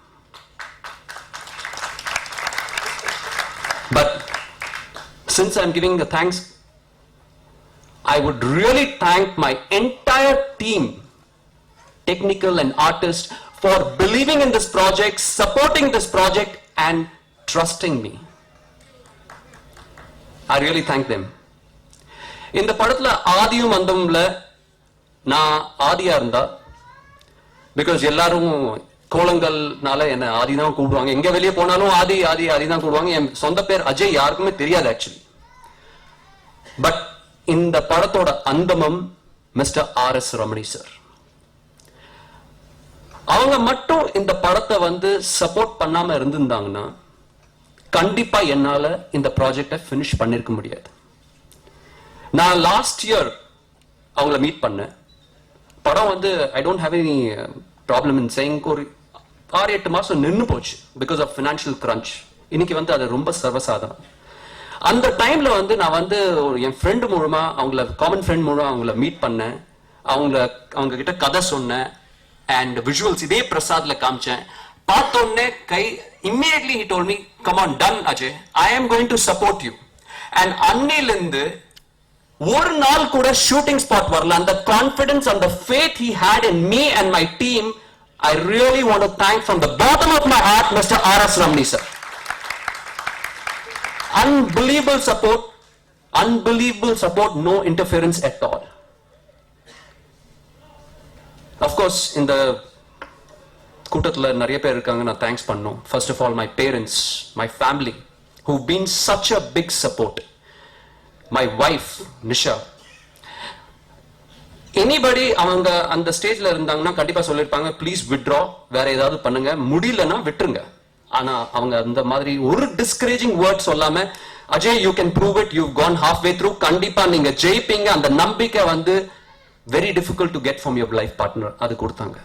But since I'm giving the thanks I would really thank my entire team, technical and artist, for believing in this project, supporting this project and trusting me. I really thank them. இந்த படத்துல ஆதியும் அந்தம்ல நான் ஆதியா இருந்தா, பிகாஸ் எல்லாரும் கோலங்கள்னால என்ன ஆதி தான் கூப்பிடுவாங்க. எங்க வெளியே போனாலும் ஆதி ஆதி ஆதி தான் கூப்பிடுவாங்க. என் சொந்த பேர் அஜய் யாருக்குமே தெரியாது ஆக்சுவலி. பட் இந்த படத்தோட அந்தமம் மிஸ்டர் R.S. ரமணி சார். அவங்க மட்டும் இந்த படத்தை வந்து சப்போர்ட் பண்ணாம இருந்திருந்தாங்கன்னா கண்டிப்பா என்னால இந்த ப்ராஜெக்டை ஃபினிஷ் பண்ணிருக்க முடியாது. நான் லாஸ்ட் இயர் அவங்கள மீட் பண்ணேன். படம் வந்து I don't have any problem in saying ஒரு 6-8 மாசம் நின்று போச்சு பிகாஸ் ஆஃப் ஃபினான்ஷியல் கிரன்ச். இன்னைக்கு வந்து அது ரொம்ப சர்வசாதாரணம். அந்த டைம்ல வந்து நான் வந்து என் ஃப்ரெண்டு மூலமா அவங்கள காமன் ஃப்ரெண்ட் மூலமா அவங்கள மீட் பண்ணேன். அவங்க கிட்ட கதை சொன்னேன் அண்ட் விஷுவல்ஸ் இதே பிரசாத்ல காமிச்சேன். பார்த்தோன்னே கை immediately he told me, come on, done Ajay, I am going to support you. And அன்னையிலிருந்து ஒரு நாள் கூட ஷூட்டிங் ஸ்பாட் வரல. அந்த confidence and the faith he had in me and my team, I really want to thank from the bottom of my heart Mr. R.S. Ramani sir. Unbelievable support, no interference at all. Of course, இந்த கூட்டத்துல நிறைய பேர் இருக்காங்க, நான் தேங்க்ஸ் பண்ணணும். First of all my parents, my family who've been such a big support. My wife Nisha. Anybody அவங்க அந்த ஸ்டேஜ்ல இருந்தாங்கன்னா கண்டிப்பா சொல்லிருப்பாங்க, ப்ளீஸ் வித்ட்ரா, வேற ஏதாவது பண்ணுங்க, முடியலன்னா விட்டுருங்க. ஆனா அவங்க அந்த மாதிரி ஒரு டிஸ்கரேஜிங் வேர்ட் சொல்லாம, Ajay you can prove it, you can half way through, கண்டிப்பா நீங்க ஜெயிப்பீங்க, அந்த நம்பிக்கை வந்து very difficult to get from your life partner, அது கொடுத்தாங்க.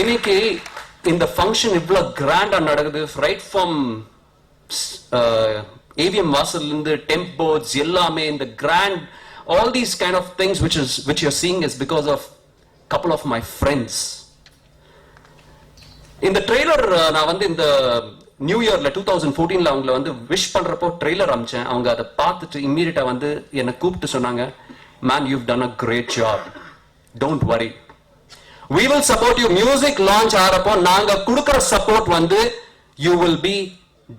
இன்னைக்கு இந்த ஃபங்க்ஷன் இவ்வளவு கிராண்டா நடக்குது. ரைட் ஃப்ரம் ஏவிஎம் வாசல்ல இருந்து டெம்போஸ் எல்லாமே இந்த grand, all these kind of things which you're seeing is because of couple of my friends. இந்த ட்ரெய்லர் நான் வந்து இந்த நியூ இயர்ல 2014ல அவங்கள வந்து விஷ் பண்றப்போ ட்ரெய்லர் அமிச்சேன். அவங்க அதை பார்த்துட்டு இம்மீடியட்டா வந்து என்னை கூப்பிட்டு சொன்னாங்க, man you've done a great job, don't worry, we will support you. Music launch ஆறப்போ நாங்க கொடுக்கிற சப்போர்ட் வந்து you will be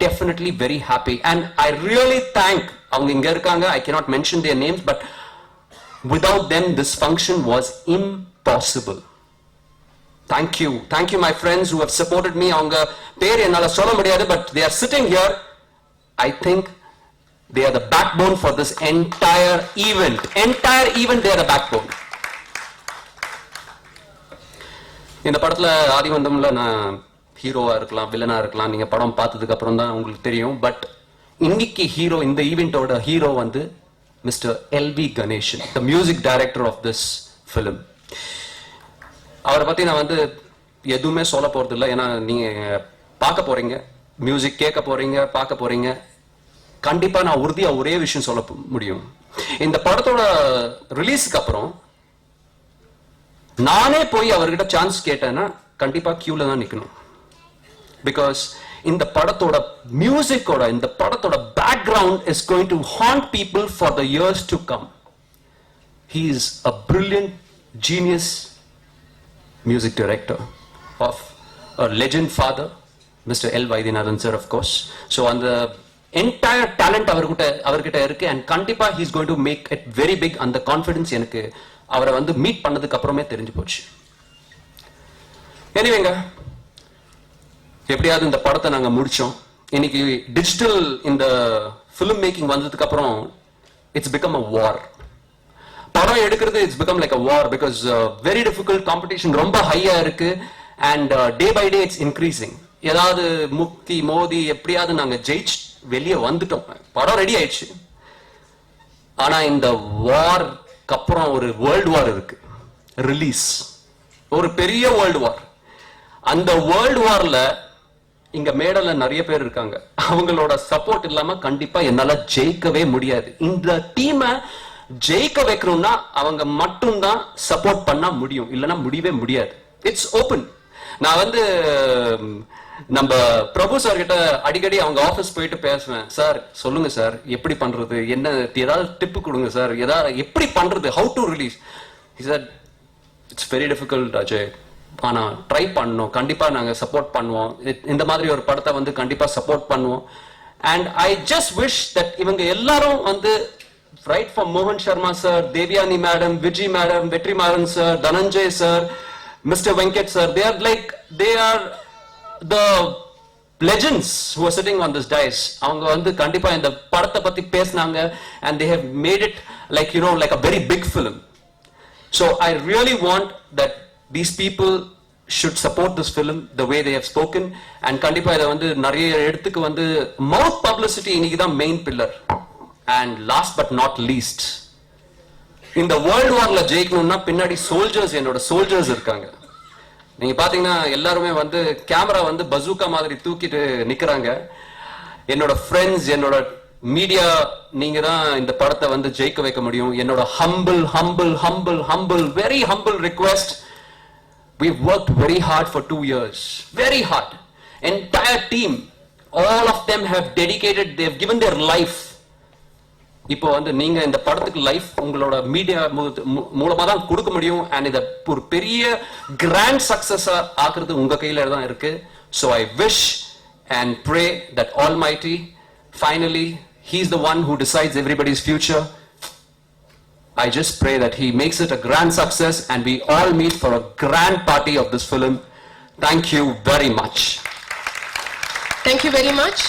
definitely very happy. And I really thank, அவங்க இங்க இருக்காங்க, I cannot mention their names, but without them this function was impossible. Thank you my friends who have supported me. அவங்க பேர் என்னால சொல்ல முடியாது, but they are sitting here. I think they are the backbone for this entire event they are the backbone. இந்த படத்துல ஆதிவந்தம்ல நான் ஹீரோவா இருக்கலாம், வில்லனா இருக்கலாம், நீங்க படம் பார்த்ததுக்கு அப்புறம் தான் உங்களுக்கு தெரியும். பட் இன்னைக்கு ஹீரோ, இந்த ஈவெண்டோட ஹீரோ வந்து mister LV Ganesan, the music director of this film. அவரை பத்தி நான் வந்து எதுவுமே சொல்ல போறது இல்லை, ஏன்னா நீங்க பார்க்க போறீங்க, மியூசிக் கேட்க போறீங்க, பார்க்க போறீங்க. கண்டிப்பா நான் உறுதியா ஒரே விஷயம் சொல்ல முடியும், இந்த படத்தோட ரிலீஸ்க்கு அப்புறம் நானே போய் அவர்கிட்ட சான்ஸ் கேட்டேன்னா கண்டிப்பா கியூல தான் நிக்கணும். பிகாஸ் இந்த படத்தோட மியூசிக்கோட, இந்த படத்தோட background is going to hand people for the years to come. He is a brilliant genius music director of a legend father, Mr. L. Vaidyanathan sir, of course. So on the entire talent அவர்கிட்ட இருக்கு, and கண்டிப்பா he is going to make it very big. அந்த கான்ஃபிடன்ஸ் எனக்கு அவரை வந்து மீட் பண்ணதுக்கு அப்புறமே தெரிஞ்சு போச்சு. எனிவேங்க, எப்படியாவது இந்த படத்தை நாங்க முடிச்சோம். இன்னைக்கு டிஜிட்டல் இந்த ஃபிலிம் மேக்கிங் வந்ததுக்கு அப்புறம் இட்ஸ் பிகம் அ வார். படம் எடுக்கிறது it's become like a war, because very difficult, competition ரொம்ப ஹையா இருக்கு, and day by day it's increasing. ஏதாவது முக்கி மோதி எப்படியாவது நாங்க ஜெயிச்சு வெளியே வந்துட்டோம், படம் ரெடி ஆயிடுச்சு. ஆனா இந்த வார்க்கு அப்புறம் ஒரு வேர்ல்டு வார் இருக்கு, ரிலீஸ், ஒரு பெரிய வேர்ல்டு வார். அந்த வேர்ல்டு வார்ல இங்க மேடல நிறைய பேர் இருக்காங்க, அவங்களோட சப்போர்ட் இல்லாம கண்டிப்பா என்னால ஜெயிக்கவே முடியாது. இந்த டீமை ஜெயிக்க வைக்கணும்னா அவங்க மட்டும்தான் சப்போர்ட் பண்ண முடியும், இல்லைன்னா முடியவே முடியாது. It's open. நான் வந்து நம்ம பிரபு சார் கிட்ட அடிக்கடி அவங்க ஆபீஸ் போயிட்டு பேசுவேன். சார் சொல்லுங்க சார் எப்படி பண்றது, என்ன ஏதாவது டிப்பு கொடுங்க சார், ஏதாவது எப்படி பண்றது, how to release. He said it's very difficult Ajay, ஆனா ட்ரை பண்ணணும், கண்டிப்பா நாங்க சப்போர்ட் பண்ணுவோம், இந்த மாதிரி ஒரு படத்தை வந்து கண்டிப்பா சப்போர்ட் பண்ணுவோம். And I just wish that இவங்க எல்லாரும் வந்து right from Mohan Sharma sir, Devyani madam, Vijay madam, Vetri Maran sir, Dhananjay sir, Mr. Venkat sir, they are the legends who are sitting on this dais. அவங்க வந்து கண்டிப்பா இந்த படத்தை பத்தி பேசினாங்க and they have made it like like a very big film. So I really want that these people should support this film the way they have spoken. And கண்டிப்பா இத வந்து நிறைய இடத்துக்கு வந்து mouth publicity இன்னைக்கு தான் main pillar. And last but not least, இந்த வேர்ல்ட் வார்ல ஜெயிக்கணும்னா பின்னாடி சோல்ஜர்ஸ், என்னோட சோல்ஜர்ஸ் இருக்காங்க. நீங்க பாத்தீங்கன்னா எல்லாருமே வந்து கேமரா வந்து பசூக்கா மாதிரி தூக்கிட்டு நிக்கிறாங்க. என்னோட ஃப்ரெண்ட்ஸ், என்னோட மீடியா, நீங்க தான் இந்த படத்தை வந்து ஜெயிக்க வைக்க முடியும். என்னோட humble very humble request. We've worked very hard for 2 years, very hard. Entire team, all of them have dedicated, they've given their life. இப்போ வந்து நீங்க இந்த படத்துக்கு லைஃப் உங்களோட மீடியா மூலமா தான் கொடுக்க முடியும். அண்ட் இத ஒரு பெரிய கிராண்ட் சக்சஸா ஆக்குறது உங்க கையில தான் இருக்கு. So I wish and pray that Almighty finally, He's the one who decides everybody's future. I just pray that He makes it a grand success and we all meet for a grand party of this film. Thank you very much. Thank you very much.